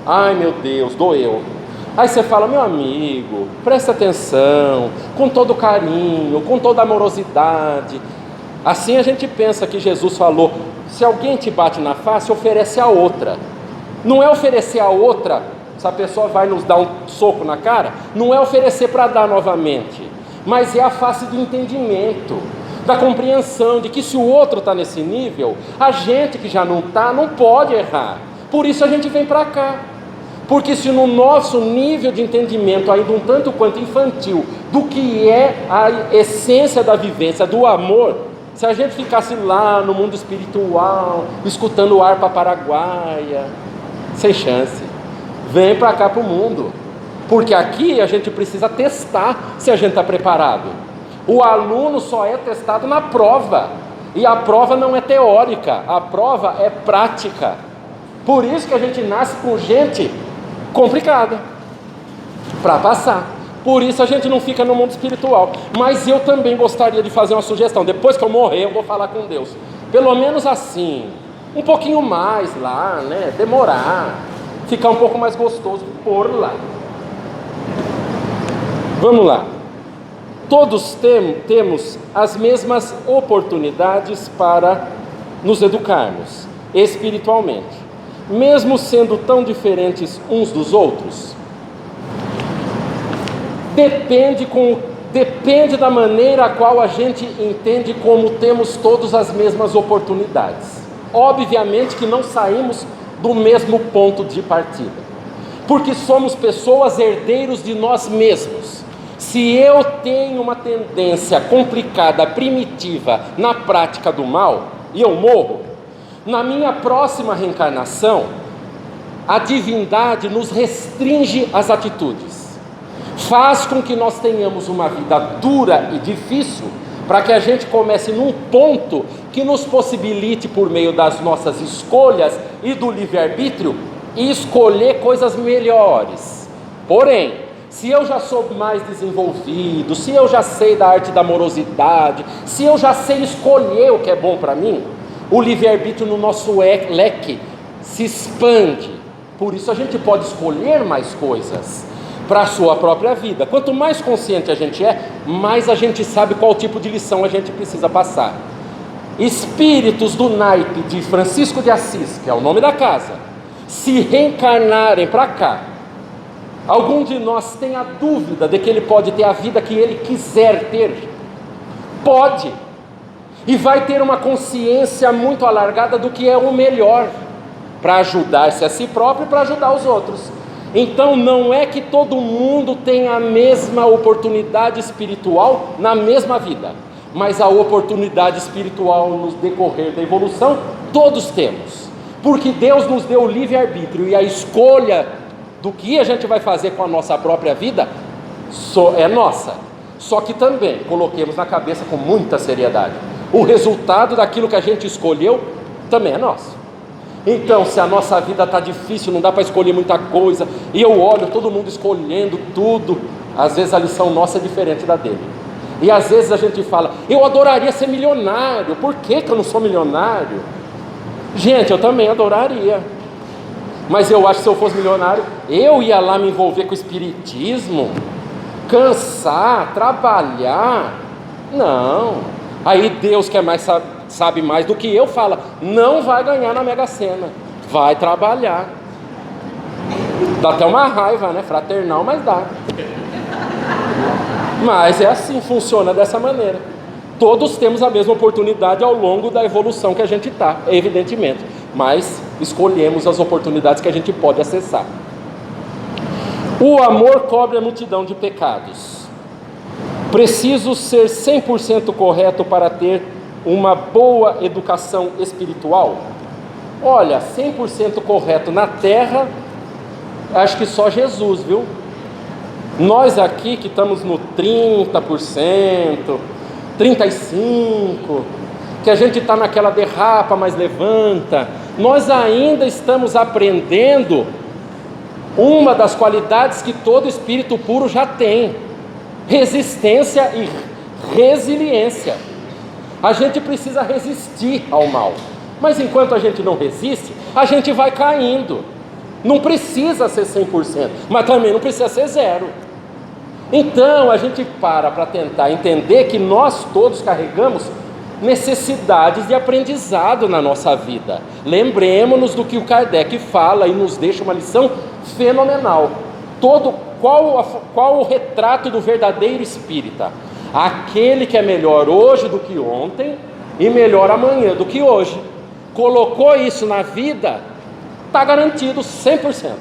ai meu Deus, doeu. Aí você fala, meu amigo, presta atenção, com todo carinho, com toda amorosidade. Assim a gente pensa que Jesus falou, se alguém te bate na face, oferece a outra. Não é oferecer a outra, se a pessoa vai nos dar um soco na cara, não é oferecer para dar novamente, mas é a face do entendimento, da compreensão de que se o outro está nesse nível, a gente que já não está, não pode errar. Por isso a gente vem para cá. Porque se no nosso nível de entendimento, ainda um tanto quanto infantil, do que é a essência da vivência, do amor, se a gente ficasse lá no mundo espiritual, escutando harpa paraguaia, sem chance. Vem para cá para o mundo, porque aqui a gente precisa testar se a gente está preparado. O aluno só é testado na prova, e a prova não é teórica, a prova é prática. Por isso que a gente nasce com gente complicada para passar. Por isso a gente não fica no mundo espiritual. Mas eu também gostaria de fazer uma sugestão. Depois que eu morrer, eu vou falar com Deus. Pelo menos assim, um pouquinho mais lá, né? Demorar, ficar um pouco mais gostoso por lá. Vamos lá. Todos temos as mesmas oportunidades para nos educarmos espiritualmente, mesmo sendo tão diferentes uns dos outros. Depende da maneira a qual a gente entende como temos todas as mesmas oportunidades. Obviamente que não saímos do mesmo ponto de partida, porque somos pessoas herdeiros de nós mesmos. Se eu tenho uma tendência complicada, primitiva, na prática do mal, e eu morro, na minha próxima reencarnação, a divindade nos restringe as atitudes. Faz com que nós tenhamos uma vida dura e difícil, para que a gente comece num ponto que nos possibilite, por meio das nossas escolhas e do livre-arbítrio, escolher coisas melhores. Porém, se eu já sou mais desenvolvido, se eu já sei da arte da amorosidade, se eu já sei escolher o que é bom para mim, o livre-arbítrio no nosso leque se expande. Por isso a gente pode escolher mais coisas para a sua própria vida. Quanto mais consciente a gente é, mais a gente sabe qual tipo de lição a gente precisa passar. Espíritos do naipe de Francisco de Assis, que é o nome da casa, se reencarnarem para cá, algum de nós tem a dúvida de que ele pode ter a vida que ele quiser ter? Pode, e vai ter uma consciência muito alargada do que é o melhor para ajudar-se a si próprio e para ajudar os outros. Então não é que todo mundo tem a mesma oportunidade espiritual na mesma vida, mas a oportunidade espiritual no decorrer da evolução todos temos, porque Deus nos deu o livre-arbítrio, e a escolha do que a gente vai fazer com a nossa própria vida é nossa. Só que também coloquemos na cabeça com muita seriedade, o resultado daquilo que a gente escolheu também é nosso. Então, se a nossa vida está difícil, não dá para escolher muita coisa, e eu olho todo mundo escolhendo tudo, às vezes a lição nossa é diferente da dele. E às vezes a gente fala, eu adoraria ser milionário, por que eu não sou milionário? Gente, eu também adoraria, mas eu acho que se eu fosse milionário, eu ia lá me envolver com o espiritismo, cansar, trabalhar, não. Aí Deus, que é mais sabe mais do que eu, fala, não vai ganhar na Mega Sena, vai trabalhar. Dá até uma raiva, né? Fraternal, mas dá. Mas é assim, funciona dessa maneira. Todos temos a mesma oportunidade ao longo da evolução que a gente está, evidentemente, mas escolhemos as oportunidades que a gente pode acessar. O amor cobre a multidão de pecados. Preciso ser 100% correto para ter uma boa educação espiritual? Olha, 100% correto na Terra, acho que só Jesus, viu? Nós aqui que estamos no 30%, 35%, que a gente está naquela derrapa, mas levanta, nós ainda estamos aprendendo uma das qualidades que todo espírito puro já tem: resistência e resiliência. A gente precisa resistir ao mal, mas enquanto a gente não resiste, a gente vai caindo. Não precisa ser 100%, mas também não precisa ser 0%. Então a gente para tentar entender que nós todos carregamos necessidades de aprendizado na nossa vida. Lembremos-nos do que o Kardec fala e nos deixa uma lição fenomenal. Qual o retrato do verdadeiro espírita? Aquele que é melhor hoje do que ontem e melhor amanhã do que hoje. Colocou isso na vida, está garantido 100%.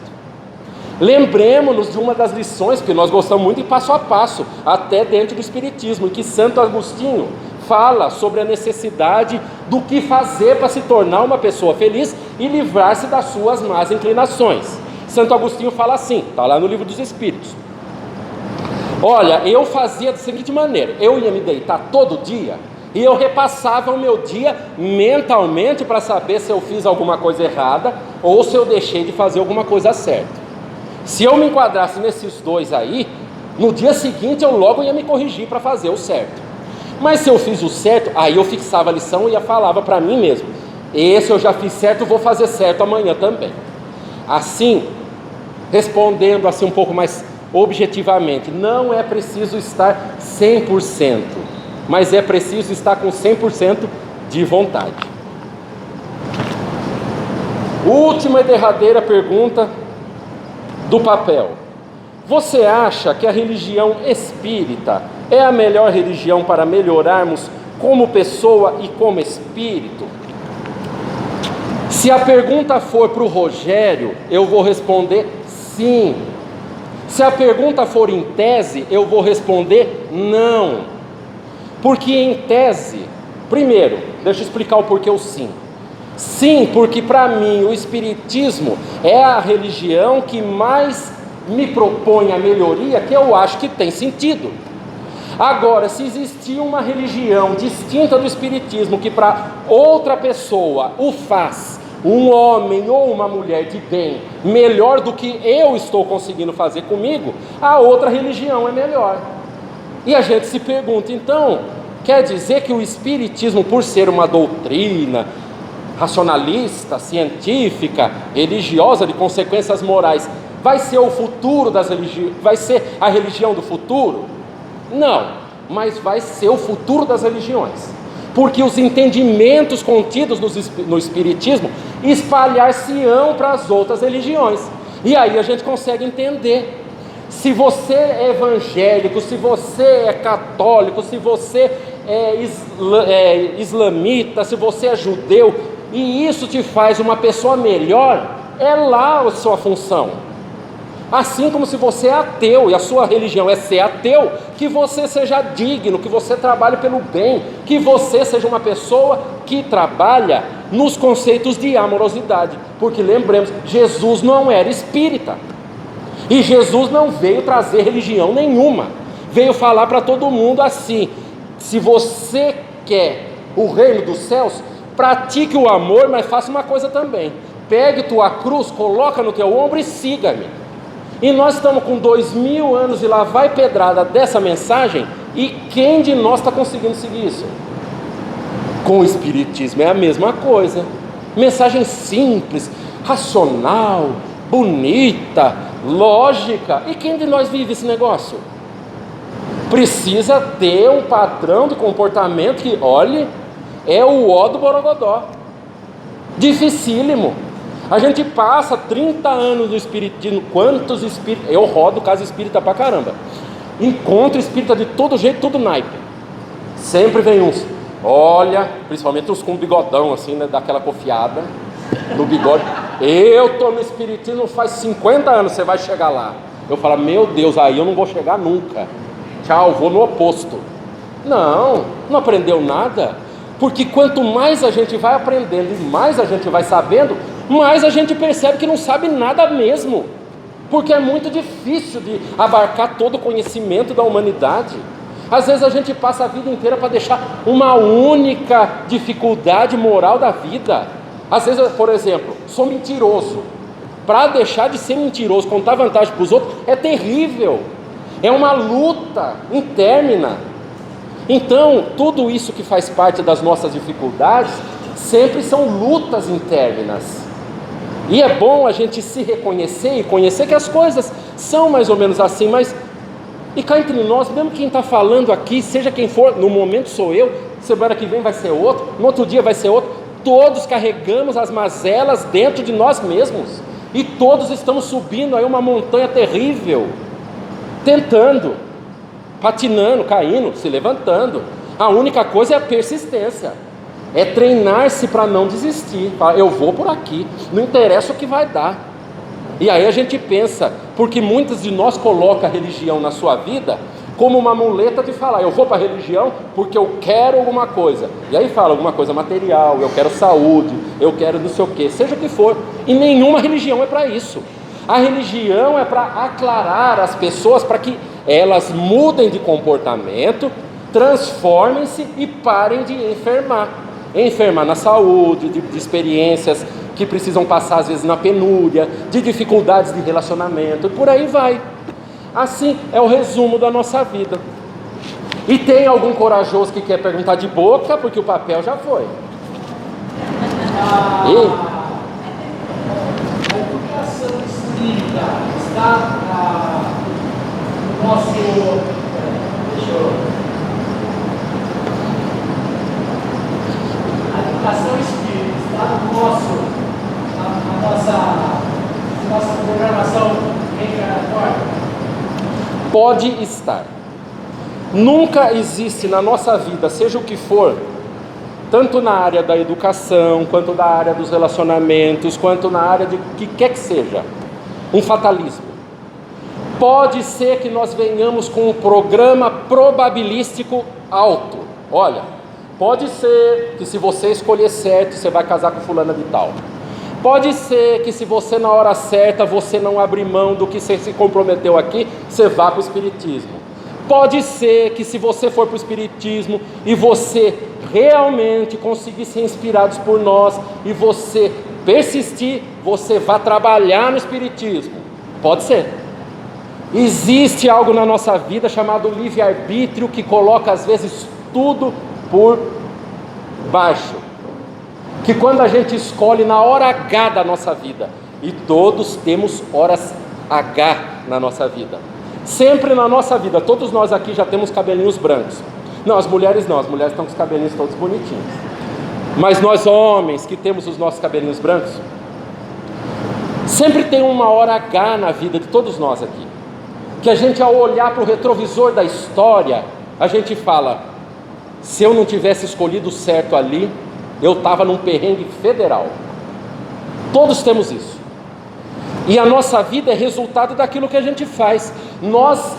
Lembremos-nos de uma das lições que nós gostamos muito, em Passo a Passo, até dentro do Espiritismo, em que Santo Agostinho fala sobre a necessidade do que fazer para se tornar uma pessoa feliz e livrar-se das suas más inclinações. Santo Agostinho fala assim, está lá no Livro dos Espíritos. Olha, eu fazia da seguinte maneira: eu ia me deitar todo dia e eu repassava o meu dia mentalmente para saber se eu fiz alguma coisa errada ou se eu deixei de fazer alguma coisa certa. Se eu me enquadrasse nesses dois aí, no dia seguinte eu logo ia me corrigir para fazer o certo. Mas se eu fiz o certo, aí eu fixava a lição e falava para mim mesmo: esse eu já fiz certo, vou fazer certo amanhã também. Assim, respondendo assim um pouco mais objetivamente, não é preciso estar 100%, mas é preciso estar com 100% de vontade. Última e derradeira pergunta do papel: você acha que a religião espírita é a melhor religião para melhorarmos como pessoa e como espírito? Se a pergunta for para o Rogério, eu vou responder sim. Se a pergunta for em tese, eu vou responder não. Porque em tese, primeiro, deixa eu explicar o porquê o sim. Sim, porque para mim o Espiritismo é a religião que mais me propõe a melhoria, que eu acho que tem sentido. Agora, se existir uma religião distinta do Espiritismo, que para outra pessoa o faz, um homem ou uma mulher de bem, melhor do que eu estou conseguindo fazer comigo, a outra religião é melhor. E a gente se pergunta, então, quer dizer que o Espiritismo, por ser uma doutrina racionalista, científica, religiosa, de consequências morais, vai ser o futuro das religiões, vai ser a religião do futuro? Não, mas vai ser o futuro das religiões, porque os entendimentos contidos no Espiritismo espalhar-se-ão para as outras religiões, e aí a gente consegue entender. Se você é evangélico, se você é católico, se você é islamita, se você é judeu, e isso te faz uma pessoa melhor, é lá a sua função. Assim como se você é ateu e a sua religião é ser ateu, que você seja digno, que você trabalhe pelo bem, que você seja uma pessoa que trabalha nos conceitos de amorosidade. Porque lembremos, Jesus não era espírita, e Jesus não veio trazer religião nenhuma, veio falar para todo mundo assim: se você quer o reino dos céus, pratique o amor, mas faça uma coisa também: pegue tua cruz, coloca no teu ombro e siga-me. E nós estamos com 2000 anos e lá vai pedrada dessa mensagem, e quem de nós está conseguindo seguir isso? Com o Espiritismo é a mesma coisa, mensagem simples, racional, bonita, lógica. E quem de nós vive esse negócio? Precisa ter um padrão de comportamento que, olhe, é o ó do borogodó, dificílimo. A gente passa 30 anos no Espiritismo. Quantos espíritas? Eu rodo casa espírita pra caramba, encontro espírita de todo jeito, todo naipe. Sempre vem uns, olha, principalmente uns com bigodão assim, né, daquela cofiada no bigode: eu estou no Espiritismo faz 50 anos, você vai chegar lá? Eu falo: meu Deus, aí eu não vou chegar nunca, tchau, vou no oposto. Não aprendeu nada. Porque quanto mais a gente vai aprendendo e mais a gente vai sabendo, mais a gente percebe que não sabe nada mesmo, porque é muito difícil de abarcar todo o conhecimento da humanidade. Às vezes a gente passa a vida inteira para deixar uma única dificuldade moral da vida. Às vezes, por exemplo, sou mentiroso. Para deixar de ser mentiroso, contar vantagem para os outros, é terrível. É uma luta interna. Então, tudo isso que faz parte das nossas dificuldades, sempre são lutas internas. E é bom a gente se reconhecer e conhecer que as coisas são mais ou menos assim, mas... E cá entre nós, mesmo quem está falando aqui, seja quem for, no momento sou eu, semana que vem vai ser outro, no outro dia vai ser outro, todos carregamos as mazelas dentro de nós mesmos, e todos estamos subindo aí uma montanha terrível, tentando, patinando, caindo, se levantando. A única coisa é a persistência, é treinar-se para não desistir. Eu vou por aqui, não interessa o que vai dar. E aí a gente pensa, porque muitos de nós colocam a religião na sua vida como uma muleta de falar: eu vou para a religião porque eu quero alguma coisa. E aí fala alguma coisa material, eu quero saúde, eu quero não sei o que, seja o que for. E nenhuma religião é para isso. A religião é para aclarar as pessoas, para que elas mudem de comportamento, transformem-se e parem de enfermar. Enfermar na saúde, de experiências que precisam passar às vezes na penúria, de dificuldades de relacionamento, e por aí vai. Assim é o resumo da nossa vida. E tem algum corajoso que quer perguntar de boca, porque o papel já foi. A educação espírita está no nosso. A educação espírita está no nossa programação reencarnatória? Pode estar. Nunca existe na nossa vida, seja o que for, tanto na área da educação, quanto na área dos relacionamentos, quanto na área de que quer que seja, um fatalismo. Pode ser que nós venhamos com um programa probabilístico alto. Olha, pode ser que se você escolher certo, você vai casar com fulana de tal. Pode ser que se você na hora certa, você não abrir mão do que você se comprometeu aqui, você vá para o espiritismo. Pode ser que se você for para o espiritismo e você realmente conseguir ser inspirados por nós e você persistir, você vai trabalhar no espiritismo. Pode ser. Existe algo na nossa vida chamado livre-arbítrio que coloca às vezes tudo por baixo. Que quando a gente escolhe na hora H da nossa vida, e todos temos horas H na nossa vida. Sempre na nossa vida, todos nós aqui já temos cabelinhos brancos. Não, as mulheres não, as mulheres estão com os cabelinhos todos bonitinhos. Mas nós homens que temos os nossos cabelinhos brancos, sempre tem uma hora H na vida de todos nós aqui. Que a gente ao olhar para o retrovisor da história, a gente fala, se eu não tivesse escolhido certo ali, eu estava num perrengue federal. Todos temos isso. E a nossa vida é resultado daquilo que a gente faz. Nós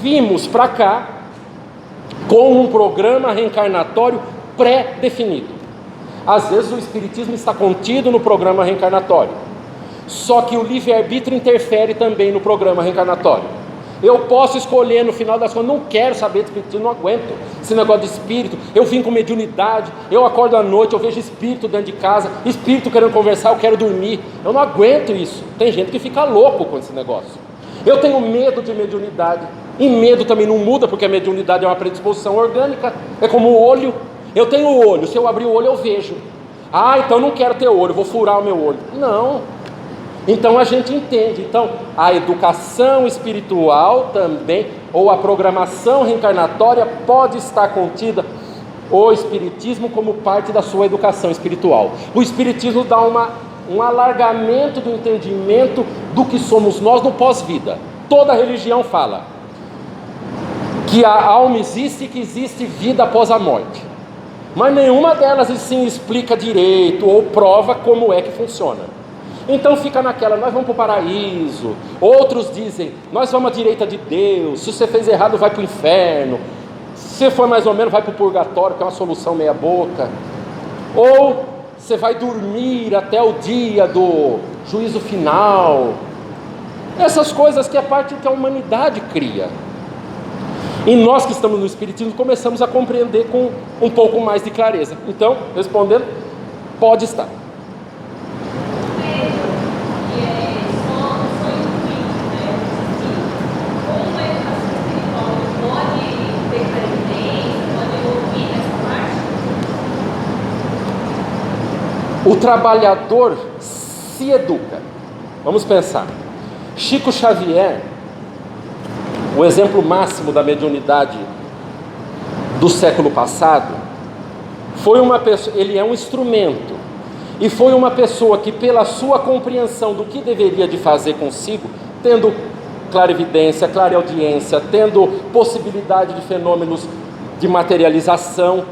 vimos para cá com um programa reencarnatório pré-definido. Às vezes o espiritismo está contido no programa reencarnatório. Só que o livre-arbítrio interfere também no programa reencarnatório. Eu posso escolher no final das contas, não quero saber de espiritismo, não aguento esse negócio de espírito. Eu vim com mediunidade, eu acordo à noite, eu vejo espírito dentro de casa, espírito querendo conversar, eu quero dormir. Eu não aguento isso. Tem gente que fica louco com esse negócio. Eu tenho medo de mediunidade, e medo também não muda, porque a mediunidade é uma predisposição orgânica, é como o olho. Eu tenho o olho, se eu abrir o olho eu vejo. Ah, então eu não quero ter olho, vou furar o meu olho. Não. Então a gente entende, então a educação espiritual também, ou a programação reencarnatória pode estar contida, o espiritismo como parte da sua educação espiritual. O espiritismo dá um alargamento do entendimento do que somos nós no pós-vida. Toda religião fala que a alma existe e que existe vida após a morte, mas nenhuma delas assim explica direito ou prova como é que funciona. Então fica naquela, nós vamos para o paraíso. Outros dizem, nós vamos à direita de Deus. Se você fez errado, vai para o inferno. Se você for mais ou menos, vai para o purgatório, que é uma solução meia boca. Ou você vai dormir até o dia do juízo final. Essas coisas que é parte que a humanidade cria. E nós que estamos no espiritismo começamos a compreender com um pouco mais de clareza. Então, respondendo, pode estar. O trabalhador se educa. Vamos pensar. Chico Xavier, o exemplo máximo da mediunidade do século passado, foi uma pessoa, ele é um instrumento, e foi uma pessoa que pela sua compreensão do que deveria de fazer consigo, tendo clarividência, clareaudiência, tendo possibilidade de fenômenos de materialização,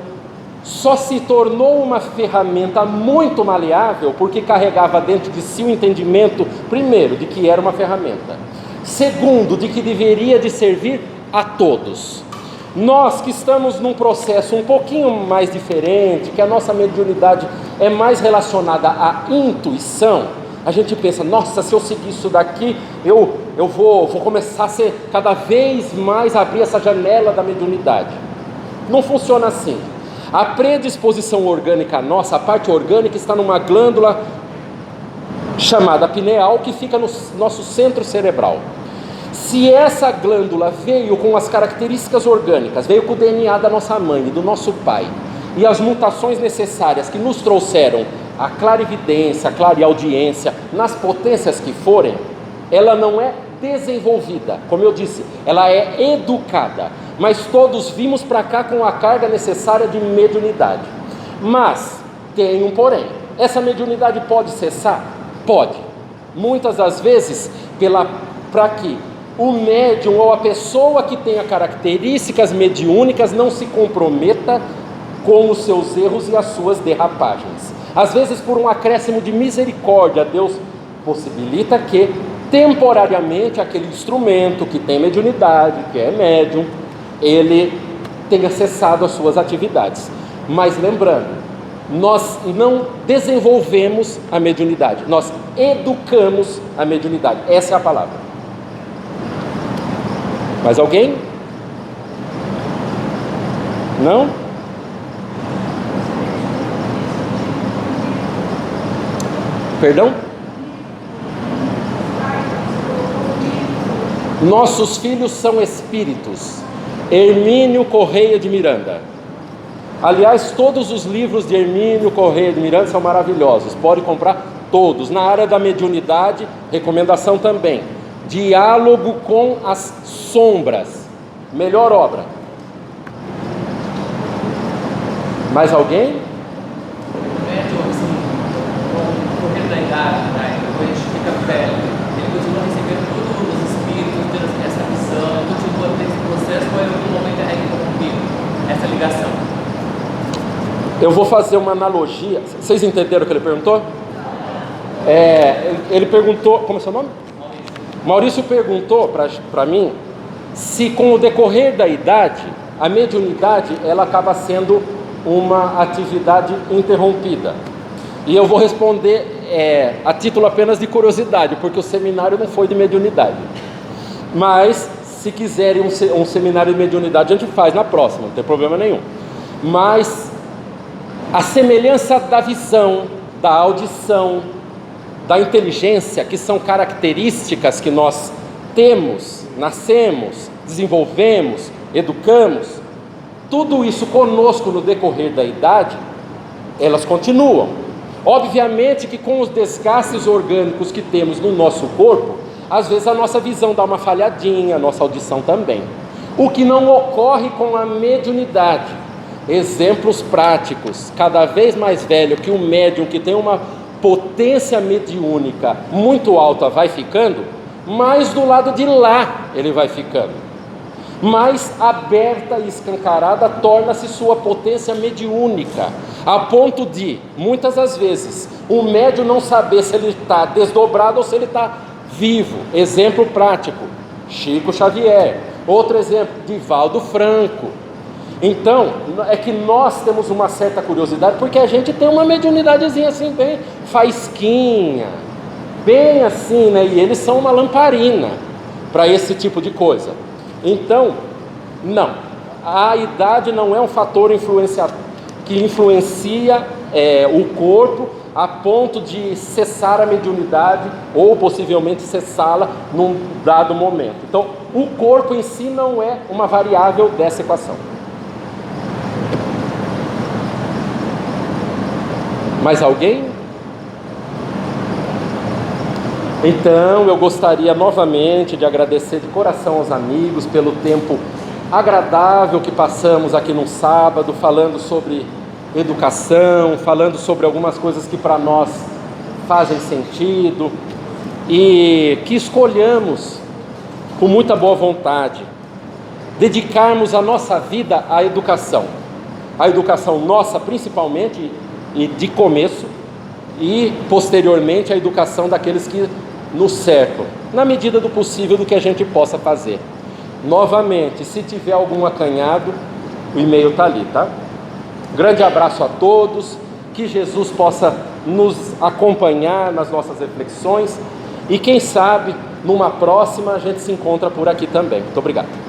só se tornou uma ferramenta muito maleável porque carregava dentro de si o entendimento, primeiro, de que era uma ferramenta, segundo, de que deveria de servir a todos. Nós que estamos num processo um pouquinho mais diferente, que a nossa mediunidade é mais relacionada à intuição, a gente pensa, nossa, se eu seguir isso daqui, eu vou começar a ser cada vez mais abrir essa janela da mediunidade. Não funciona assim. A predisposição orgânica nossa, a parte orgânica, está numa glândula chamada pineal, que fica no nosso centro cerebral. Se essa glândula veio com as características orgânicas, veio com o DNA da nossa mãe e do nosso pai, e as mutações necessárias que nos trouxeram a clarividência, a clareaudiência, nas potências que forem, ela não é desenvolvida, como eu disse, ela é educada, mas todos vimos para cá com a carga necessária de mediunidade. Mas tem um porém, essa mediunidade pode cessar? Pode, muitas das vezes para que o médium ou a pessoa que tenha características mediúnicas não se comprometa com os seus erros e as suas derrapagens. Às vezes, por um acréscimo de misericórdia, Deus possibilita que temporariamente aquele instrumento que tem mediunidade, que é médium, ele tenha cessado as suas atividades. Mas lembrando, nós não desenvolvemos a mediunidade, nós educamos a mediunidade. Essa é a palavra. Mais alguém? Não? Perdão? Nossos filhos são espíritos. Hermínio Correia de Miranda. Aliás, todos os livros de Hermínio Correia de Miranda são maravilhosos. Pode comprar todos. Na área da mediunidade, recomendação também. Diálogo com as sombras. Melhor obra. Mais alguém? Médium, assim, com o correr da idade, né? Quando a gente fica velho, ele continua recebendo todos os espíritos, tendo essa missão, continua nesse processo, ou em algum momento é interrompido essa ligação? Eu vou fazer uma analogia. Vocês entenderam o que ele perguntou? Ele perguntou, como é seu nome? Maurício perguntou para mim se com o decorrer da idade, a mediunidade ela acaba sendo uma atividade interrompida. E eu vou responder a título apenas de curiosidade, porque o seminário não foi de mediunidade. Mas, se quiserem um seminário de mediunidade, a gente faz na próxima, não tem problema nenhum. Mas, a semelhança da visão, da audição, da inteligência, que são características que nós temos, nascemos, desenvolvemos, educamos, tudo isso conosco no decorrer da idade, elas continuam. Obviamente que com os desgastes orgânicos que temos no nosso corpo, às vezes a nossa visão dá uma falhadinha, a nossa audição também. O que não ocorre com a mediunidade. Exemplos práticos, cada vez mais velho que o médium que tem uma potência mediúnica muito alta vai ficando, mais do lado de lá ele vai ficando, mais aberta e escancarada torna-se sua potência mediúnica, a ponto de, muitas das vezes, o médium não saber se ele está desdobrado ou se ele está vivo. Exemplo prático, Chico Xavier. Outro exemplo, Divaldo Franco. Então, é que nós temos uma certa curiosidade, porque a gente tem uma mediunidadezinha assim, bem faisquinha, bem assim, né? E eles são uma lamparina para esse tipo de coisa. Então, não, a idade não é um fator que influencia o corpo a ponto de cessar a mediunidade ou possivelmente cessá-la num dado momento. Então, o corpo em si não é uma variável dessa equação. Mais alguém? Então, eu gostaria novamente de agradecer de coração aos amigos pelo tempo agradável que passamos aqui no sábado, falando sobre educação, falando sobre algumas coisas que para nós fazem sentido, e que escolhamos com muita boa vontade dedicarmos a nossa vida à educação. A educação nossa, principalmente, e de começo, e posteriormente a educação daqueles que nos cercam, na medida do possível do que a gente possa fazer. Novamente, se tiver algum acanhado, o e-mail está ali, tá? Grande abraço a todos, que Jesus possa nos acompanhar nas nossas reflexões e quem sabe numa próxima a gente se encontra por aqui também. Muito obrigado.